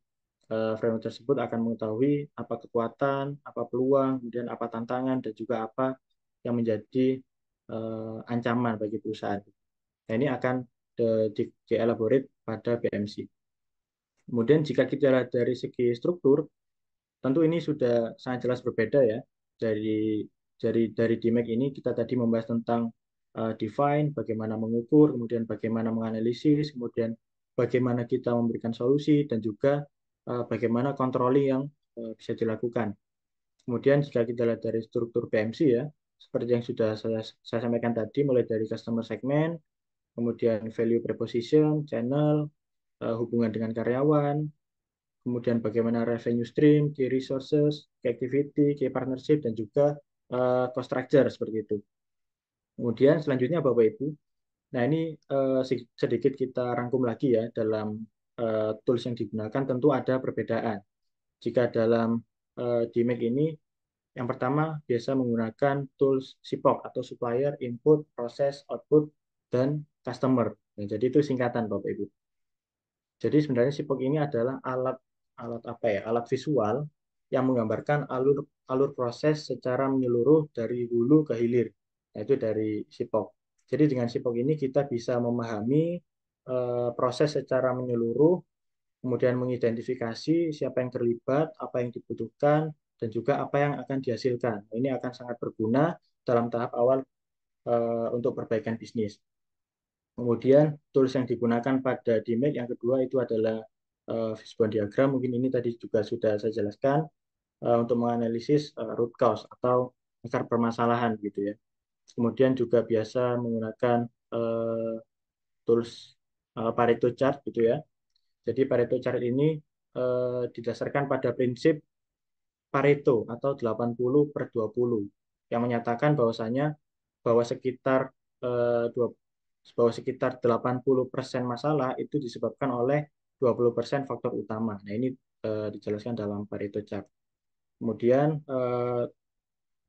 framework tersebut akan mengetahui apa kekuatan, apa peluang, kemudian apa tantangan, dan juga apa yang menjadi ancaman bagi perusahaan. Nah, ini akan di-elaborate pada BMC. Kemudian jika kita lihat dari segi struktur, tentu ini sudah sangat jelas berbeda ya. Dari DMAIC ini kita tadi membahas tentang define, bagaimana mengukur, kemudian bagaimana menganalisis, kemudian bagaimana kita memberikan solusi, dan juga bagaimana controlling yang bisa dilakukan. Kemudian jika kita lihat dari struktur PMC ya, seperti yang sudah saya sampaikan tadi, mulai dari customer segment, kemudian value proposition, channel, hubungan dengan karyawan, kemudian bagaimana revenue stream, key resources, key activity, key partnership, dan juga cost structure seperti itu. Kemudian selanjutnya Bapak Ibu, nah ini sedikit kita rangkum lagi ya dalam tools yang digunakan tentu ada perbedaan. Jika dalam DMAIC ini yang pertama biasa menggunakan tools SIPOC atau Supplier Input, Process, Output, dan Customer. Nah, jadi itu singkatan Bapak Ibu. Jadi sebenarnya SIPOC ini adalah alat visual yang menggambarkan alur alur proses secara menyeluruh dari hulu ke hilir. Nah, itu dari SIPOC. Jadi dengan SIPOC ini kita bisa memahami proses secara menyeluruh, kemudian mengidentifikasi siapa yang terlibat, apa yang dibutuhkan, dan juga apa yang akan dihasilkan. Nah, ini akan sangat berguna dalam tahap awal untuk perbaikan bisnis. Kemudian tools yang digunakan pada DMake yang kedua itu adalah fishbone diagram. Mungkin ini tadi juga sudah saya jelaskan untuk menganalisis root cause atau akar permasalahan gitu ya. Kemudian juga biasa menggunakan tools Pareto chart gitu ya. Jadi Pareto chart ini didasarkan pada prinsip Pareto atau 80/20 yang menyatakan bahwa sekitar eh, dua- bahwa sekitar 80% masalah itu disebabkan oleh 20% faktor utama. Nah, ini dijelaskan dalam Pareto chart. Kemudian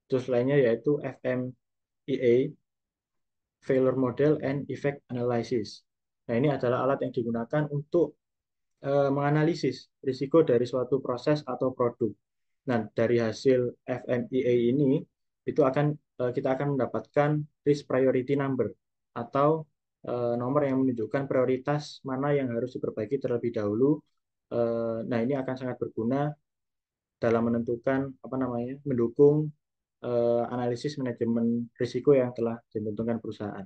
tools lainnya yaitu FMEA, Failure Model and Effect Analysis. Nah, ini adalah alat yang digunakan untuk menganalisis risiko dari suatu proses atau produk. Nah, dari hasil FMEA ini kita akan mendapatkan risk priority number atau nomor yang menunjukkan prioritas mana yang harus diperbaiki terlebih dahulu. Nah, ini akan sangat berguna dalam menentukan apa namanya, mendukung analisis manajemen risiko yang telah ditentukan perusahaan.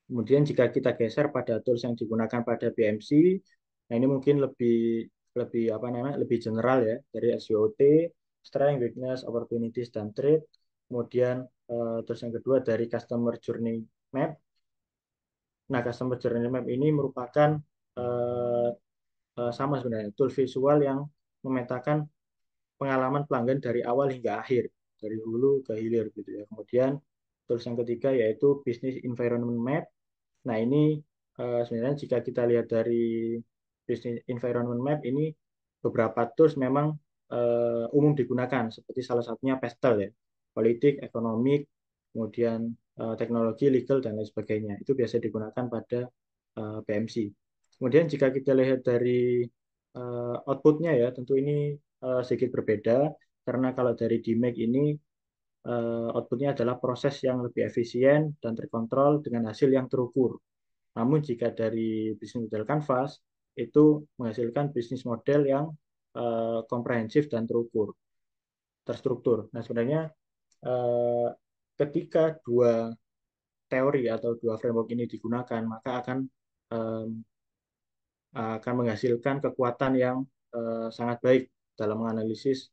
Kemudian jika kita geser pada tools yang digunakan pada BMC, nah ini mungkin lebih lebih apa namanya, lebih general ya, dari SWOT, Strength, Weakness, Opportunities, dan Threat. Kemudian tools yang kedua dari Customer Journey Map. Nah, Customer Journey Map ini merupakan eh, sama sebenarnya tool visual yang memetakan pengalaman pelanggan dari awal hingga akhir, dari hulu ke hilir gitu ya. Kemudian tools yang ketiga yaitu Business Environment Map. Nah, ini sebenarnya jika kita lihat dari Business Environment Map ini, beberapa tools memang umum digunakan, seperti salah satunya PESTEL ya, politik, ekonomik, kemudian teknologi, legal, dan lain sebagainya. Itu biasa digunakan pada PMC. Kemudian jika kita lihat dari outputnya ya, tentu ini sedikit berbeda, karena kalau dari DMake ini outputnya adalah proses yang lebih efisien dan terkontrol dengan hasil yang terukur. Namun jika dari bisnis model Canvas itu menghasilkan bisnis model yang komprehensif dan terstruktur. Nah, sebenarnya eh, ketika dua teori atau dua framework ini digunakan, maka akan menghasilkan kekuatan yang sangat baik dalam menganalisis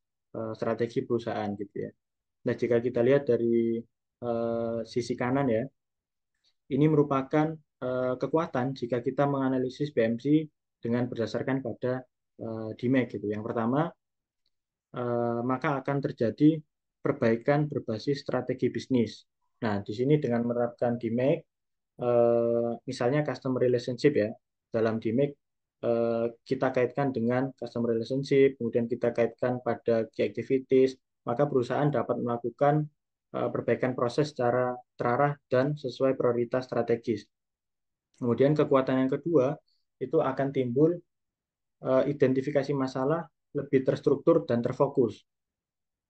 strategi perusahaan gitu ya. Nah, jika kita lihat dari sisi kanan ya, ini merupakan kekuatan jika kita menganalisis BMC dengan berdasarkan pada DMake gitu. Yang pertama, maka akan terjadi perbaikan berbasis strategi bisnis. Nah, di sini dengan menerapkan DMake, misalnya customer relationship ya, dalam DMake kita kaitkan dengan customer relationship, kemudian kita kaitkan pada key activities, maka perusahaan dapat melakukan perbaikan proses secara terarah dan sesuai prioritas strategis. Kemudian kekuatan yang kedua itu akan timbul identifikasi masalah lebih terstruktur dan terfokus.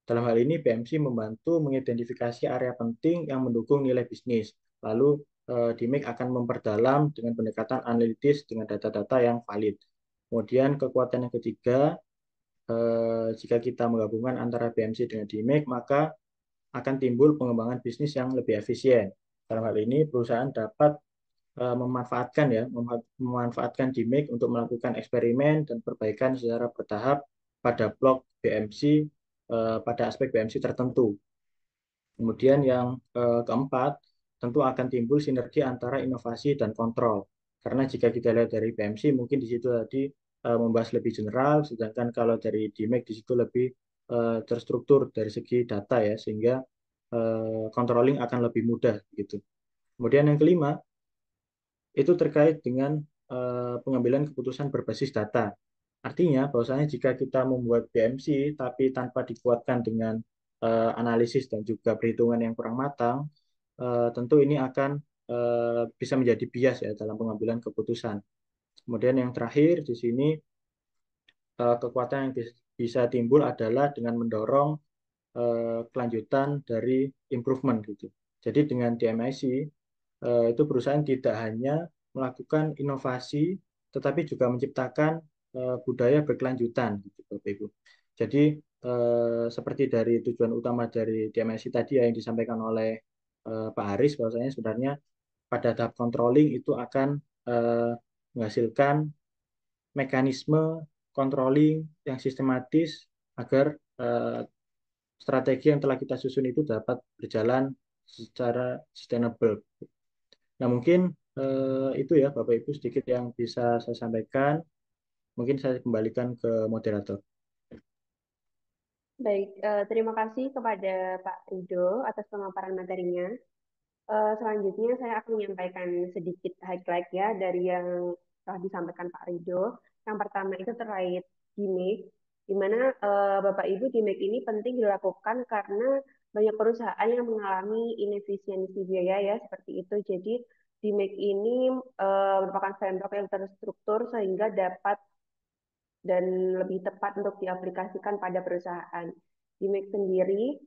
Dalam hal ini PMC membantu mengidentifikasi area penting yang mendukung nilai bisnis. Lalu DMake akan memperdalam dengan pendekatan analitis dengan data-data yang valid. Kemudian kekuatan yang ketiga, jika kita menggabungkan antara PMC dengan DMake, maka akan timbul pengembangan bisnis yang lebih efisien. Dalam hal ini perusahaan dapat memanfaatkan DMake untuk melakukan eksperimen dan perbaikan secara bertahap pada blok BMC pada aspek BMC tertentu. Kemudian yang keempat, tentu akan timbul sinergi antara inovasi dan kontrol. Karena jika kita lihat dari BMC, mungkin di situ tadi membahas lebih general, sedangkan kalau dari DMake di situ lebih terstruktur dari segi data ya, sehingga controlling akan lebih mudah gitu. Kemudian yang kelima, itu terkait dengan pengambilan keputusan berbasis data. Artinya, bahwasanya jika kita membuat BMC tapi tanpa dikuatkan dengan analisis dan juga perhitungan yang kurang matang, tentu ini akan bisa menjadi bias ya dalam pengambilan keputusan. Kemudian yang terakhir di sini kekuatan yang bisa timbul adalah dengan mendorong kelanjutan dari improvement gitu. Jadi dengan DMIC itu perusahaan tidak hanya melakukan inovasi, tetapi juga menciptakan budaya berkelanjutan, gitu, Bapak Ibu. Jadi seperti dari tujuan utama dari DMIC tadi yang disampaikan oleh Pak Haris, bahwasanya sebenarnya pada tahap controlling itu akan menghasilkan mekanisme controlling yang sistematis agar strategi yang telah kita susun itu dapat berjalan secara sustainable. Nah, mungkin itu ya Bapak Ibu sedikit yang bisa saya sampaikan. Mungkin saya kembalikan ke moderator. Baik, terima kasih kepada Pak Rido atas pemaparan materinya. Selanjutnya saya akan menyampaikan sedikit highlight ya dari yang telah disampaikan Pak Rido. Yang pertama itu terkait gimmick, di mana Bapak Ibu gimmick ini penting dilakukan karena banyak perusahaan yang mengalami inefisiensi biaya ya seperti itu. Jadi gimmick ini merupakan framework yang terstruktur sehingga dapat dan lebih tepat untuk diaplikasikan pada perusahaan. Gimmick sendiri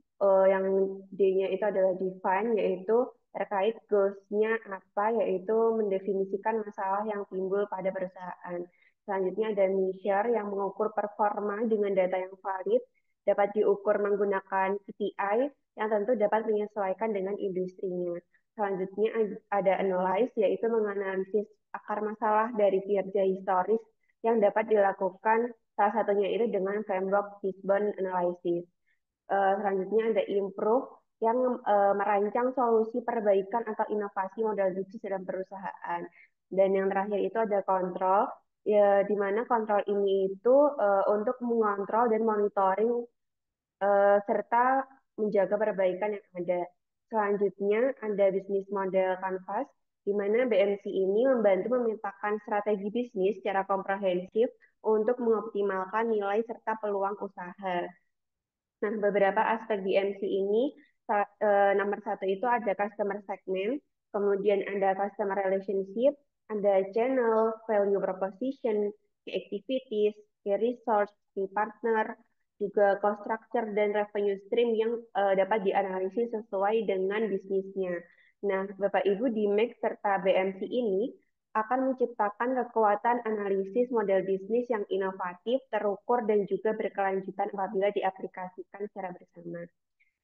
yang D-nya itu adalah define, yaitu terkait goals-nya apa, yaitu mendefinisikan masalah yang timbul pada perusahaan. Selanjutnya ada measure yang mengukur performa dengan data yang valid, dapat diukur menggunakan KPI yang tentu dapat menyesuaikan dengan industrinya. Selanjutnya ada analyze, yaitu menganalisis akar masalah dari kinerja historis yang dapat dilakukan salah satunya itu dengan framework Fishbone Analysis. Selanjutnya ada improve yang merancang solusi perbaikan atau inovasi modal bisnis dalam perusahaan. Dan yang terakhir itu ada kontrol, ya, di mana kontrol ini itu untuk mengontrol dan monitoring serta menjaga perbaikan yang ada. Selanjutnya ada bisnis model canvas, di mana BMC ini membantu memetakan strategi bisnis secara komprehensif untuk mengoptimalkan nilai serta peluang usaha. Nah, beberapa aspek BMC ini, nomor satu itu ada customer segment, kemudian ada customer relationship, ada channel, value proposition, key activities, key resource, key partner, juga cost structure dan revenue stream yang dapat dianalisis sesuai dengan bisnisnya. Nah, Bapak Ibu di MEX serta BMC ini akan menciptakan kekuatan analisis model bisnis yang inovatif, terukur, dan juga berkelanjutan apabila diaplikasikan secara bersama.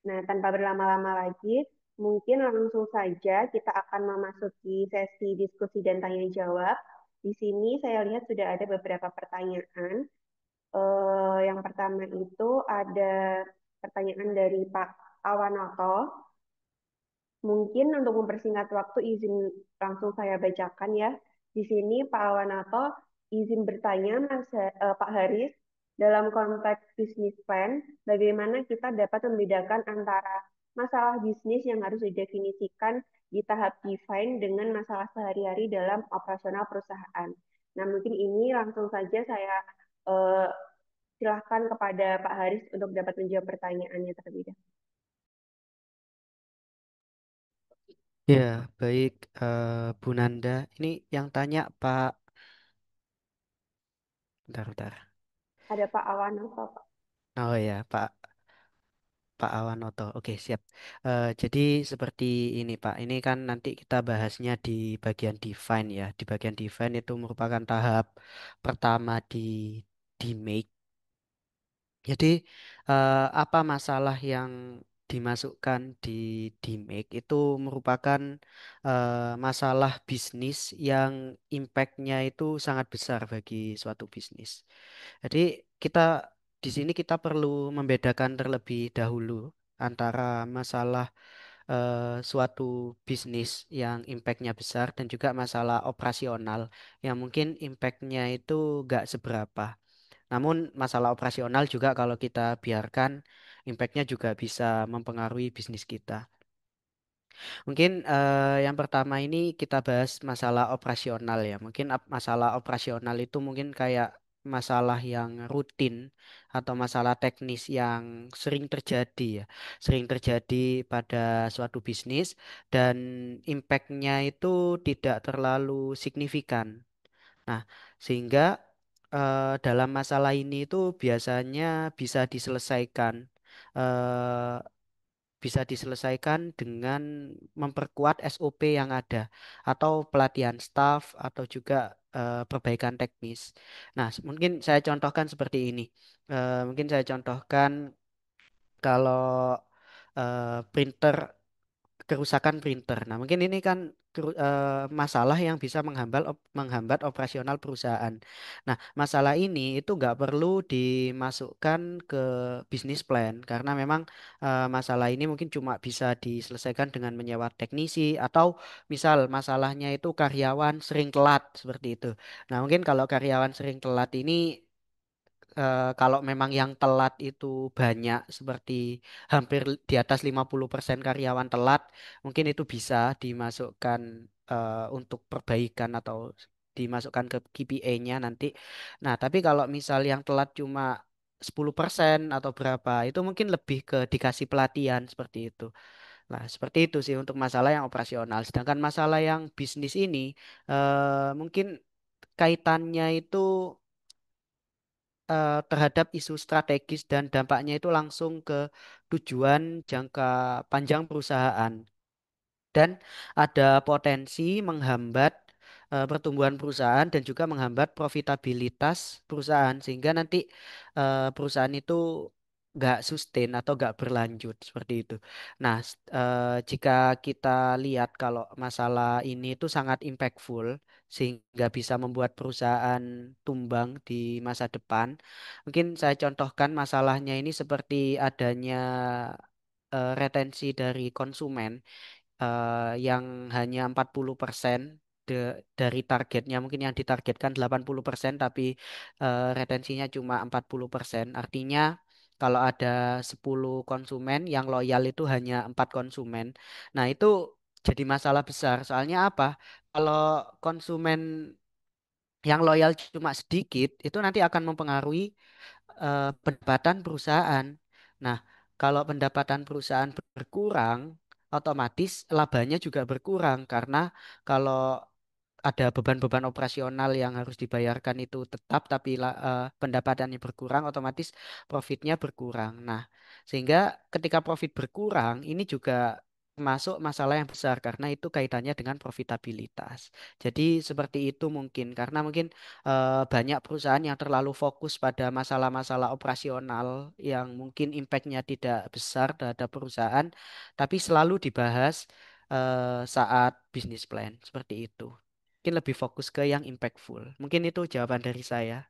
Nah, tanpa berlama-lama lagi, mungkin langsung saja kita akan memasuki sesi diskusi dan tanya jawab. Di sini saya lihat sudah ada beberapa pertanyaan. Yang pertama itu ada pertanyaan dari Pak Awanoto. Mungkin untuk mempersingkat waktu, izin langsung saya bacakan ya. Di sini Pak Awanato izin bertanya, Pak Haris, dalam konteks bisnis plan, bagaimana kita dapat membedakan antara masalah bisnis yang harus didefinisikan di tahap define dengan masalah sehari-hari dalam operasional perusahaan. Nah, mungkin ini langsung saja saya eh, silahkan kepada Pak Haris untuk dapat menjawab pertanyaannya terlebih dahulu. Ya, baik, Bu Nanda. Ini yang tanya Pak. Bentar, bentar. Ada Pak Awanoto, Pak. Oh ya, Pak Awanoto. Oke, siap. Jadi seperti ini, Pak. Ini kan nanti kita bahasnya di bagian define ya. Di bagian define itu merupakan tahap pertama di make. Jadi apa masalah yang dimasukkan di make itu merupakan masalah bisnis yang impact-nya itu sangat besar bagi suatu bisnis. Jadi kita di sini kita perlu membedakan terlebih dahulu antara masalah suatu bisnis yang impact-nya besar dan juga masalah operasional yang mungkin impact-nya itu nggak seberapa. Namun masalah operasional juga kalau kita biarkan impact-nya juga bisa mempengaruhi bisnis kita. Mungkin yang pertama ini kita bahas masalah operasional ya. Mungkin masalah operasional itu mungkin kayak masalah yang rutin atau masalah teknis yang sering terjadi ya. Sering terjadi pada suatu bisnis dan impact-nya itu tidak terlalu signifikan. Nah, sehingga dalam masalah ini itu biasanya bisa diselesaikan eh, dengan memperkuat SOP yang ada atau pelatihan staff atau juga perbaikan teknis. Nah, mungkin saya contohkan seperti ini. Mungkin saya contohkan kalau printer kerusakan printer. Nah, mungkin ini kan masalah yang bisa menghambat operasional perusahaan. Nah, masalah ini itu nggak perlu dimasukkan ke bisnis plan karena memang masalah ini mungkin cuma bisa diselesaikan dengan menyewa teknisi atau misal masalahnya itu karyawan sering telat seperti itu. Nah, mungkin kalau karyawan sering telat ini kalau memang yang telat itu banyak seperti hampir di atas 50% karyawan telat, mungkin itu bisa dimasukkan untuk perbaikan atau dimasukkan ke KPI-nya nanti. Nah, tapi kalau misal yang telat cuma 10% atau berapa, itu mungkin lebih ke dikasih pelatihan seperti itu. Nah, seperti itu sih untuk masalah yang operasional. Sedangkan masalah yang bisnis ini mungkin kaitannya itu terhadap isu strategis dan dampaknya itu langsung ke tujuan jangka panjang perusahaan dan ada potensi menghambat pertumbuhan perusahaan dan juga menghambat profitabilitas perusahaan sehingga nanti perusahaan itu nggak sustain atau nggak berlanjut seperti itu. Nah, jika kita lihat kalau masalah ini itu sangat impactful sehingga bisa membuat perusahaan tumbang di masa depan. Mungkin saya contohkan masalahnya ini seperti adanya retensi dari konsumen yang hanya 40% dari targetnya mungkin yang ditargetkan 80% tapi retensinya cuma 40%. Artinya kalau ada 10 konsumen yang loyal itu hanya 4 konsumen. Nah, itu jadi masalah besar. Soalnya apa? Kalau konsumen yang loyal cuma sedikit, itu nanti akan mempengaruhi pendapatan perusahaan. Nah, kalau pendapatan perusahaan berkurang, otomatis labanya juga berkurang karena kalau ada beban-beban operasional yang harus dibayarkan itu tetap, tapi pendapatannya berkurang, otomatis profitnya berkurang. Nah, sehingga ketika profit berkurang, ini juga masuk masalah yang besar karena itu kaitannya dengan profitabilitas. Jadi seperti itu mungkin karena mungkin banyak perusahaan yang terlalu fokus pada masalah-masalah operasional yang mungkin impactnya tidak besar terhadap perusahaan, tapi selalu dibahas saat bisnis plan seperti itu. Mungkin lebih fokus ke yang impactful. Mungkin itu jawaban dari saya.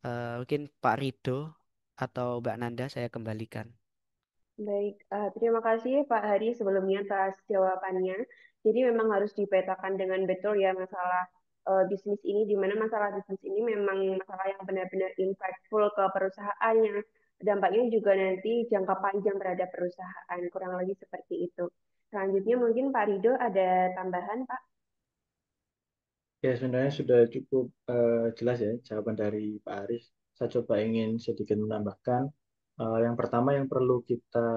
Mungkin Pak Rido atau Mbak Nanda saya kembalikan. Baik, terima kasih Pak Hari sebelumnya atas jawabannya. Jadi memang harus dipetakan dengan betul ya masalah bisnis ini, di mana masalah bisnis ini memang masalah yang benar-benar impactful ke perusahaan yang dampaknya juga nanti jangka panjang terhadap perusahaan, kurang lebih seperti itu. Selanjutnya mungkin Pak Rido ada tambahan, Pak? Ya, sebenarnya sudah cukup jelas ya jawaban dari Pak Aris. Saya coba ingin sedikit menambahkan. Yang pertama yang perlu kita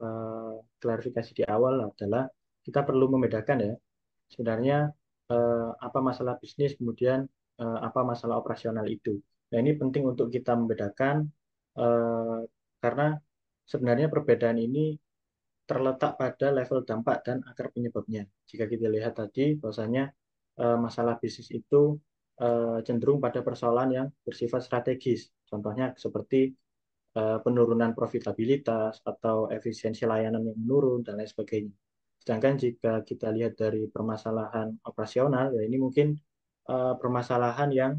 eh, klarifikasi di awal adalah kita perlu membedakan ya sebenarnya apa masalah bisnis, kemudian apa masalah operasional itu. Nah, ini penting untuk kita membedakan eh, karena sebenarnya perbedaan ini terletak pada level dampak dan akar penyebabnya. Jika kita lihat tadi, bahwasanya masalah bisnis itu cenderung pada persoalan yang bersifat strategis. Contohnya seperti penurunan profitabilitas atau efisiensi layanan yang menurun dan lain sebagainya. Sedangkan jika kita lihat dari permasalahan operasional, ya ini mungkin permasalahan yang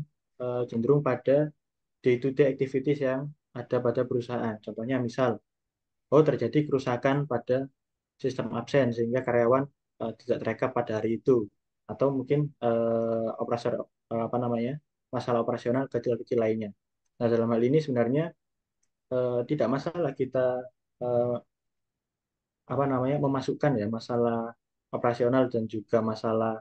cenderung pada day-to-day activities yang ada pada perusahaan. Contohnya misal, terjadi kerusakan pada sistem absen sehingga karyawan tidak terekam pada hari itu atau mungkin operasi apa namanya masalah operasional kecil-kecil lainnya. Nah, dalam hal ini sebenarnya tidak masalah kita eh, apa namanya memasukkan ya masalah operasional dan juga masalah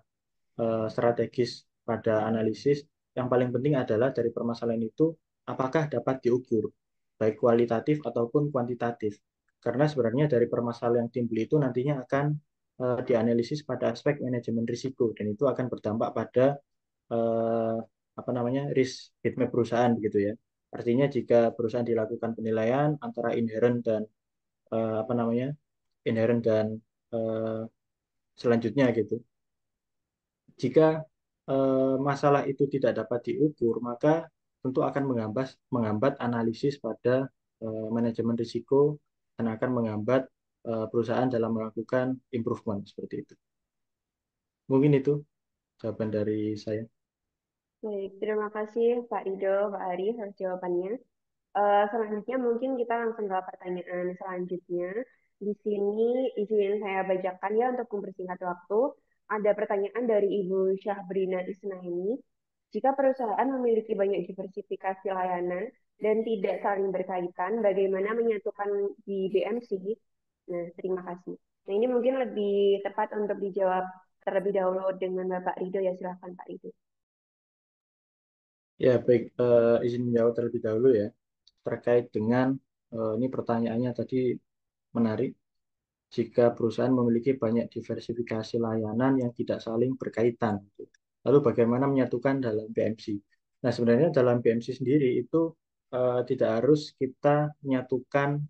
strategis pada analisis. Yang paling penting adalah dari permasalahan itu apakah dapat diukur baik kualitatif ataupun kuantitatif. Karena sebenarnya dari permasalahan yang timbul itu nantinya akan dianalisis pada aspek manajemen risiko dan itu akan berdampak pada eh, apa namanya risk heatmap perusahaan begitu ya. Artinya jika perusahaan dilakukan penilaian antara inherent dan apa namanya inherent dan eh, selanjutnya gitu. Jika masalah itu tidak dapat diukur, maka tentu akan menghambat analisis pada manajemen risiko dan akan menghambat perusahaan dalam melakukan improvement seperti itu. Mungkin itu jawaban dari saya. Baik, terima kasih Pak Rido, Pak Arif atas jawabannya. Selanjutnya mungkin kita langsung ke pertanyaan selanjutnya. Di sini izin saya bacakan ya untuk mempersingkat waktu. Ada pertanyaan dari Ibu Syahbrina Isnaini. Jika perusahaan memiliki banyak diversifikasi layanan dan tidak saling berkaitan, bagaimana menyatukan di BMC? Nah, terima kasih. Nah, ini mungkin lebih tepat untuk dijawab terlebih dahulu dengan Bapak Rido ya, silahkan Pak Rido. Ya, baik. Izin menjawab terlebih dahulu ya. Terkait dengan ini pertanyaannya tadi menarik. Jika perusahaan memiliki banyak diversifikasi layanan yang tidak saling berkaitan. Lalu bagaimana menyatukan dalam PMC? Nah, sebenarnya dalam PMC sendiri itu tidak harus kita menyatukan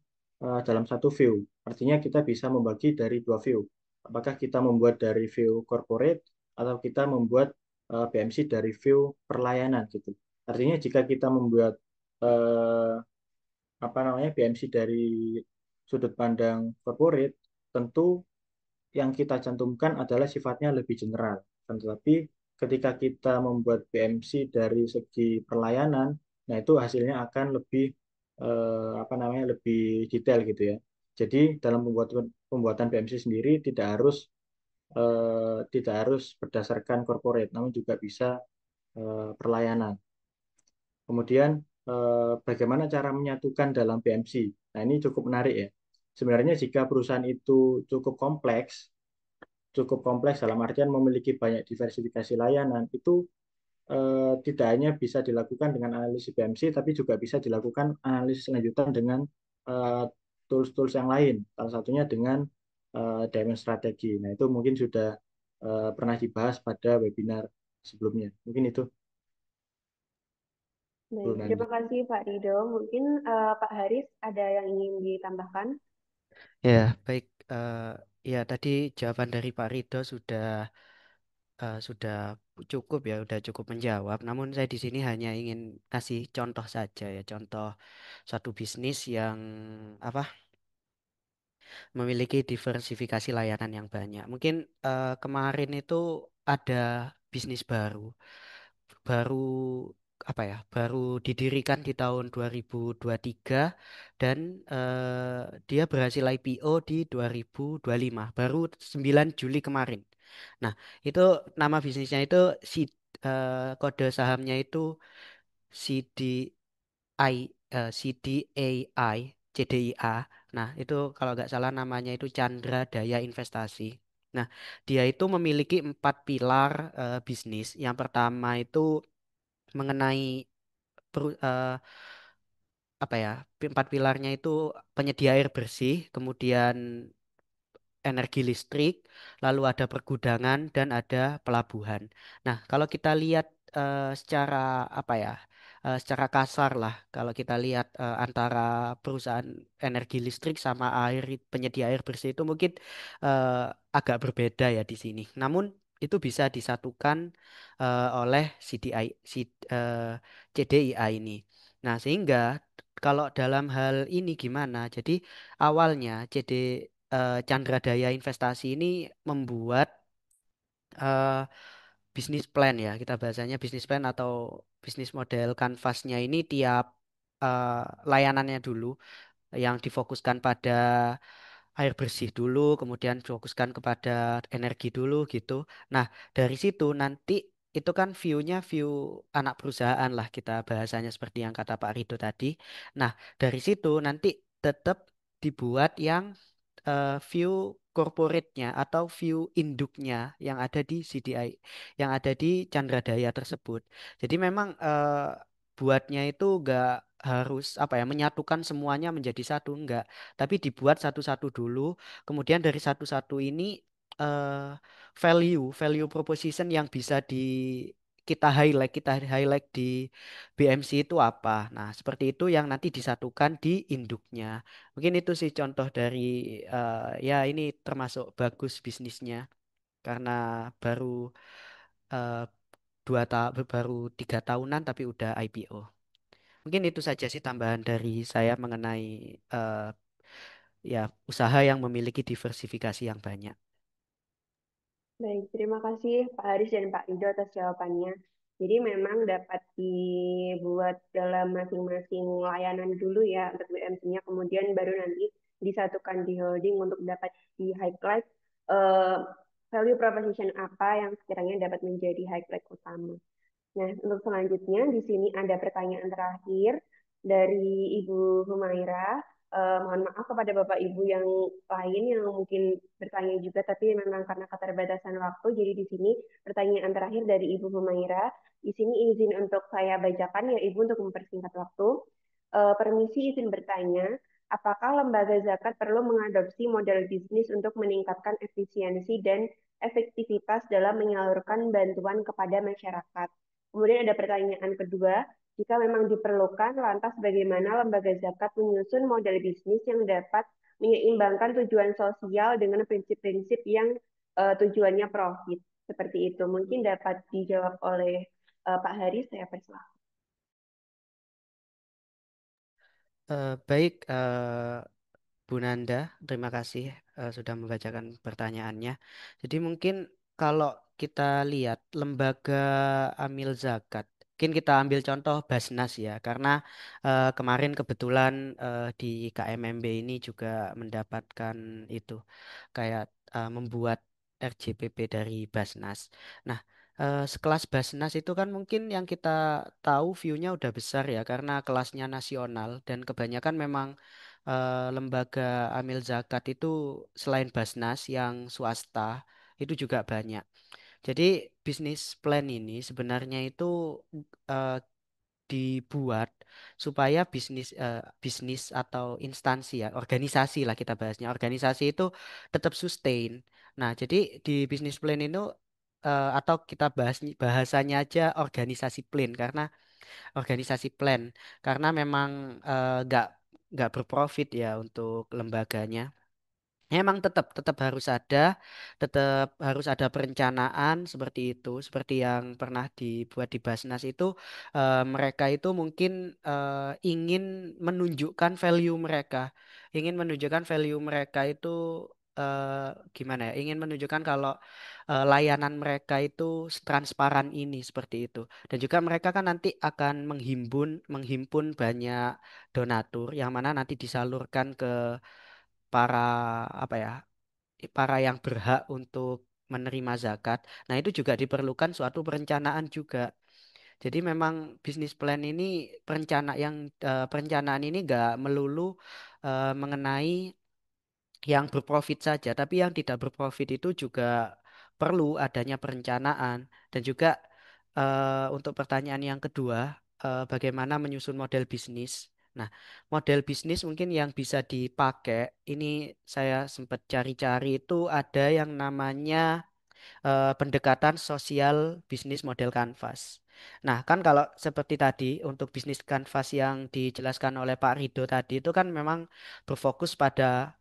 dalam satu view. Artinya kita bisa membagi dari dua view. Apakah kita membuat dari view corporate atau kita membuat PMC dari view perlayanan gitu. Artinya jika kita membuat eh, apa namanya PMC dari sudut pandang corporate, tentu yang kita cantumkan adalah sifatnya lebih general. Tetapi ketika kita membuat PMC dari segi perlayanan, nah itu hasilnya akan lebih apa namanya lebih detail gitu ya. Jadi dalam pembuatan pembuatan PMC sendiri tidak harus berdasarkan corporate, namun juga bisa perlayanan. Kemudian bagaimana cara menyatukan dalam PMC? Nah ini cukup menarik ya. Sebenarnya jika perusahaan itu cukup kompleks dalam artian memiliki banyak diversifikasi layanan, itu tidak hanya bisa dilakukan dengan analisis PMC, tapi juga bisa dilakukan analisis lanjutan dengan eh, tools-tools yang lain, salah satunya dengan diamond strategi. Nah, itu mungkin sudah pernah dibahas pada webinar sebelumnya. Mungkin itu, Bu Baik, Nanda. terima kasih Pak Rido. Mungkin Pak Haris ada yang ingin ditambahkan? Ya, baik. Ya, tadi jawaban dari Pak Rido sudah cukup ya, sudah cukup menjawab. Namun saya di sini hanya ingin kasih contoh saja ya, contoh satu bisnis yang apa memiliki diversifikasi layanan yang banyak. Mungkin kemarin itu ada bisnis baru apa ya, baru didirikan di tahun 2023 dan dia berhasil IPO di 2025, baru 9 Juli kemarin. Nah, itu nama bisnisnya itu kode sahamnya itu CDI CDAI CDIA. Nah, itu kalau nggak salah namanya itu Chandra Daya Investasi. Nah, dia itu memiliki 4 pilar bisnis. Yang pertama itu mengenai apa ya, 4 pilarnya itu penyedia air bersih, kemudian energi listrik, lalu ada pergudangan dan ada pelabuhan. Nah, kalau kita lihat secara apa ya, secara kasar lah, kalau kita lihat antara perusahaan energi listrik sama penyedia air bersih itu mungkin eh, agak berbeda ya di sini. Namun itu bisa disatukan oleh CDIA ini. Nah, sehingga kalau dalam hal ini gimana? Jadi awalnya Chandra Daya Investasi ini membuat eh, bisnis plan ya, kita bahasanya bisnis plan atau bisnis model kanvasnya ini tiap eh, layanannya dulu yang difokuskan pada air bersih dulu, kemudian fokuskan kepada energi dulu gitu. Nah, dari situ nanti itu kan view anak perusahaan lah kita bahasanya seperti yang kata Pak Rido tadi. Nah, dari situ nanti tetap dibuat yang view corporate-nya atau view induknya yang ada di CDI, yang ada di Chandra Daya tersebut. Jadi memang buatnya itu enggak harus apa ya menyatukan semuanya menjadi satu enggak, tapi dibuat satu-satu dulu. Kemudian dari satu-satu ini value proposition yang bisa kita highlight di BMC itu apa. Nah, seperti itu yang nanti disatukan di induknya. Mungkin itu sih contoh dari ya ini termasuk bagus bisnisnya karena baru eh, baru 3 tahunan tapi udah IPO. Mungkin itu saja sih tambahan dari saya mengenai eh, ya usaha yang memiliki diversifikasi yang banyak. Baik, terima kasih Pak Haris dan Pak Rido atas jawabannya. Jadi memang dapat dibuat dalam masing-masing layanan dulu ya untuk WMC-nya, kemudian baru nanti disatukan di holding untuk dapat di highlight eh, value proposition apa yang sekiranya dapat menjadi highlight utama. Nah, untuk selanjutnya di sini ada pertanyaan terakhir dari Ibu Humaira. Mohon maaf kepada Bapak Ibu yang lain yang mungkin bertanya juga, tapi memang karena keterbatasan waktu, jadi di sini pertanyaan terakhir dari Ibu Humaira. Di sini izin untuk saya bacakan ya Ibu untuk mempersingkat waktu. Permisi izin bertanya, apakah lembaga zakat perlu mengadopsi model bisnis untuk meningkatkan efisiensi dan efektivitas dalam menyalurkan bantuan kepada masyarakat? Kemudian ada pertanyaan kedua, jika memang diperlukan, lantas bagaimana lembaga zakat menyusun model bisnis yang dapat menyeimbangkan tujuan sosial dengan prinsip-prinsip yang tujuannya profit? Seperti itu. Mungkin dapat dijawab oleh Pak Haris, saya persilahkan. Baik, Bu Nanda, terima kasih sudah membacakan pertanyaannya. Jadi mungkin kalau kita lihat lembaga amil zakat, mungkin kita ambil contoh Basnas ya, karena kemarin kebetulan di KMMB ini juga mendapatkan itu kayak membuat RJPP dari Basnas. Nah, sekelas Basnas itu kan mungkin yang kita tahu view-nya udah besar ya, karena kelasnya nasional dan kebanyakan memang lembaga amil zakat itu selain Basnas yang swasta itu juga banyak. Jadi bisnis plan ini sebenarnya itu eh, dibuat supaya bisnis atau instansi ya organisasi lah kita bahasnya organisasi itu tetap sustain. Nah, jadi di bisnis plan itu atau kita bahas bahasanya aja organisasi plan karena memang nggak berprofit ya untuk lembaganya. Emang tetap harus ada perencanaan seperti itu, seperti yang pernah dibuat di Basnas itu mereka itu mungkin ingin menunjukkan value mereka itu gimana ya? Ingin menunjukkan kalau layanan mereka itu transparan ini seperti itu. Dan juga mereka kan nanti akan menghimpun banyak donatur yang mana nanti disalurkan ke para apa ya para yang berhak untuk menerima zakat. Nah, itu juga diperlukan suatu perencanaan juga. Jadi memang bisnis plan ini perencanaan ini nggak melulu mengenai yang berprofit saja, tapi yang tidak berprofit itu juga perlu adanya perencanaan dan juga untuk pertanyaan yang kedua, bagaimana menyusun model bisnis. Nah, model bisnis mungkin yang bisa dipakai, ini saya sempat cari-cari itu ada yang namanya pendekatan sosial bisnis model kanvas. Nah, kan kalau seperti tadi untuk bisnis kanvas yang dijelaskan oleh Pak Rido tadi itu kan memang berfokus pada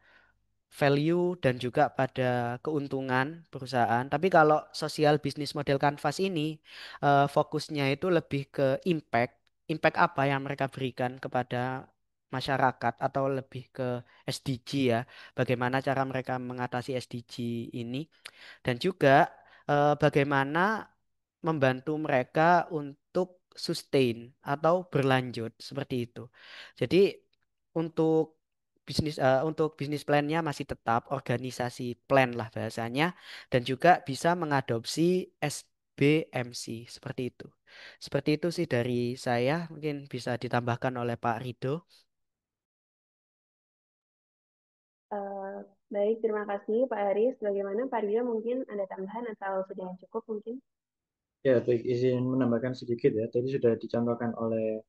value dan juga pada keuntungan perusahaan. Tapi kalau sosial bisnis model Canvas ini fokusnya itu lebih ke impact, impact apa yang mereka berikan kepada masyarakat atau lebih ke SDG ya, bagaimana cara mereka mengatasi SDG ini dan juga bagaimana membantu mereka untuk sustain atau berlanjut seperti itu. Jadi untuk bisnis plannya masih tetap organisasi plan lah bahasanya dan juga bisa mengadopsi SBMC seperti itu. Seperti itu sih dari saya, mungkin bisa ditambahkan oleh Pak Rido. Eh, Baik, terima kasih Pak Haris. Bagaimana Pak Rio mungkin ada tambahan atau sudah cukup mungkin? Ya, baik izin menambahkan sedikit ya. Tadi sudah dicontohkan oleh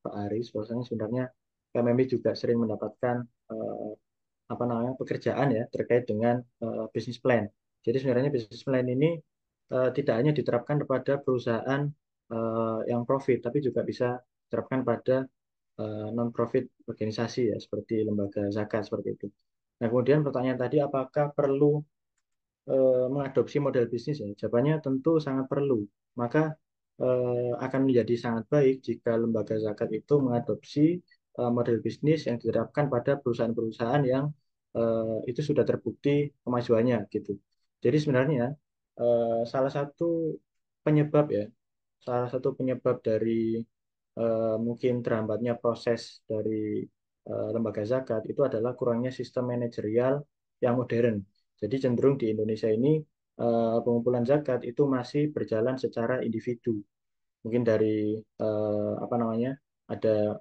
Pak Aris bahwasanya sebenarnya KMMI juga sering mendapatkan eh, apa namanya pekerjaan ya terkait dengan bisnis plan. Jadi sebenarnya bisnis plan ini tidak hanya diterapkan kepada perusahaan yang profit, tapi juga bisa diterapkan pada non-profit organisasi ya seperti lembaga zakat seperti itu. Nah, kemudian pertanyaan tadi apakah perlu mengadopsi model bisnis ya? Jawabannya tentu sangat perlu. Maka akan menjadi sangat baik jika lembaga zakat itu mengadopsi model bisnis yang diterapkan pada perusahaan-perusahaan yang itu sudah terbukti kemajuannya gitu. Jadi sebenarnya salah satu penyebab ya, salah satu penyebab dari mungkin terhambatnya proses dari lembaga zakat itu adalah kurangnya sistem manajerial yang modern. Jadi cenderung di Indonesia ini pengumpulan zakat itu masih berjalan secara individu. Mungkin dari apa namanya, ada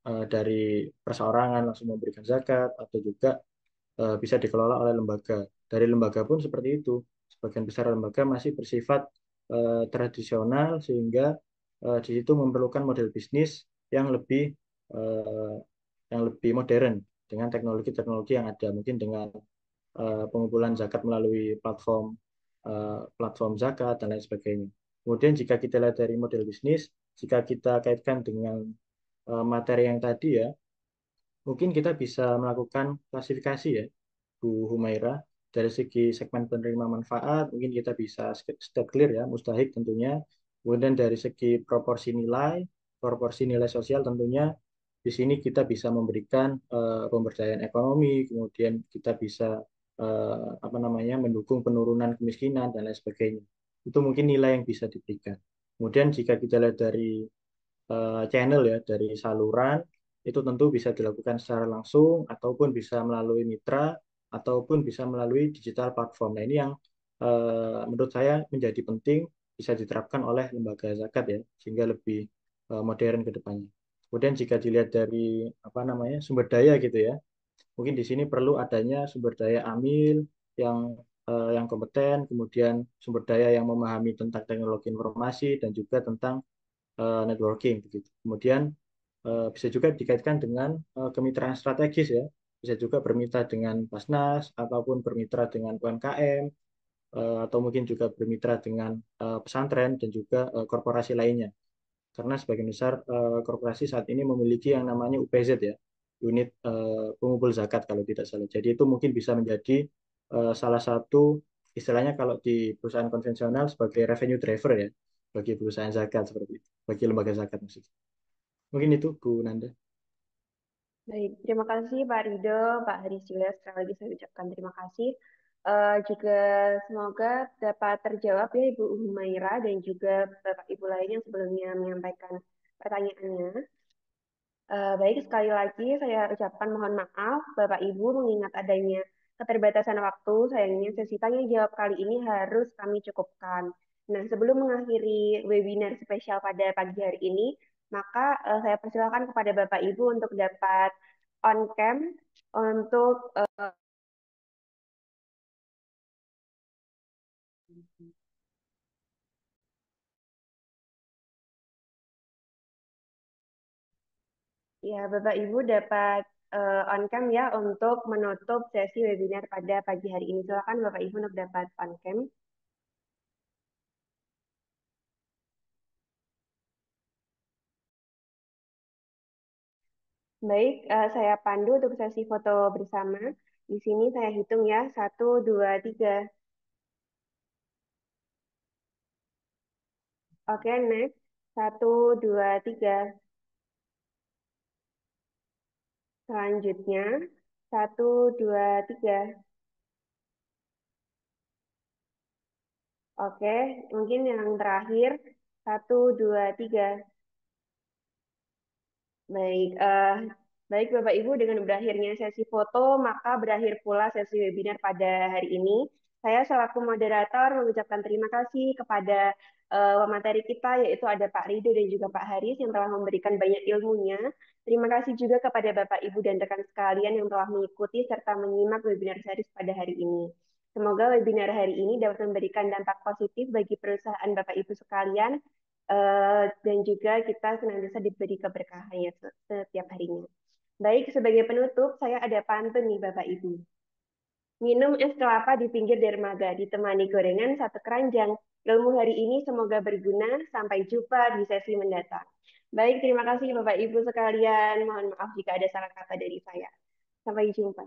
dari perseorangan langsung memberikan zakat atau juga bisa dikelola oleh lembaga. Dari lembaga pun seperti itu. Sebagian besar lembaga masih bersifat tradisional sehingga di situ memerlukan model bisnis yang lebih eh, yang lebih modern dengan teknologi-teknologi yang ada, mungkin dengan pengumpulan zakat melalui platform zakat dan lain sebagainya. Kemudian jika kita lihat dari model bisnis, jika kita kaitkan dengan materi yang tadi ya, mungkin kita bisa melakukan klasifikasi ya, Bu Humaira. Dari segi segmen penerima manfaat, mungkin kita bisa step clear ya, mustahik tentunya. Kemudian dari segi proporsi nilai sosial tentunya di sini kita bisa memberikan pemberdayaan ekonomi, kemudian kita bisa apa namanya, mendukung penurunan kemiskinan dan lain sebagainya. Itu mungkin nilai yang bisa diberikan. Kemudian jika kita lihat dari channel ya, dari saluran, itu tentu bisa dilakukan secara langsung ataupun bisa melalui mitra ataupun bisa melalui digital platform. Nah, ini yang menurut saya menjadi penting bisa diterapkan oleh lembaga zakat ya, sehingga lebih modern ke depannya. Kemudian jika dilihat dari apa namanya, sumber daya gitu ya, mungkin di sini perlu adanya sumber daya amil yang yang kompeten, kemudian sumber daya yang memahami tentang teknologi informasi dan juga tentang networking begitu. Kemudian bisa juga dikaitkan dengan kemitraan strategis ya. Bisa juga bermitra dengan Basnas ataupun bermitra dengan UMKM atau mungkin juga bermitra dengan pesantren dan juga korporasi lainnya. Karena sebagian besar korporasi saat ini memiliki yang namanya UPZ ya, unit pengumpul zakat kalau tidak salah. Jadi itu mungkin bisa menjadi salah satu istilahnya kalau di perusahaan konvensional sebagai revenue driver ya, bagi perusahaan zakat seperti itu, bagi lembaga zakat maksudnya. Mungkin itu Bu Nanda. Baik, terima kasih Pak Rido, Pak Haris juga sekali lagi saya ucapkan terima kasih. Juga semoga dapat terjawab ya Ibu Humaira dan juga Bapak Ibu lain yang sebelumnya menyampaikan pertanyaannya. Baik, sekali lagi saya ucapkan mohon maaf Bapak Ibu mengingat adanya keterbatasan waktu, sayangnya sesi tanya jawab kali ini harus kami cukupkan. Nah, sebelum mengakhiri webinar spesial pada pagi hari ini, maka saya persilakan kepada Bapak Ibu untuk dapat on cam untuk ya Bapak Ibu dapat on cam ya untuk menutup sesi webinar pada pagi hari ini. Silakan Bapak Ibu untuk dapat on cam. Baik, saya pandu untuk sesi foto bersama. Di sini saya hitung ya, satu, dua, tiga. Oke, next. Satu, dua, tiga. Selanjutnya, satu, dua, tiga. Oke, mungkin yang terakhir, satu, dua, tiga. Baik, baik Bapak Ibu, dengan berakhirnya sesi foto, maka berakhir pula sesi webinar pada hari ini. Saya selaku moderator mengucapkan terima kasih kepada pemateri kita, yaitu ada Pak Rido dan juga Pak Haris yang telah memberikan banyak ilmunya. Terima kasih juga kepada Bapak Ibu dan rekan sekalian yang telah mengikuti serta menyimak webinar series pada hari ini. Semoga webinar hari ini dapat memberikan dampak positif bagi perusahaan Bapak Ibu sekalian dan juga kita senantiasa diberi keberkahan ya setiap harinya. Baik, sebagai penutup, saya ada pantun nih Bapak Ibu. Minum es kelapa di pinggir dermaga, ditemani gorengan satu keranjang. Ilmu hari ini semoga berguna. Sampai jumpa di sesi mendatang. Baik, terima kasih Bapak Ibu sekalian. Mohon maaf jika ada salah kata dari saya. Sampai jumpa.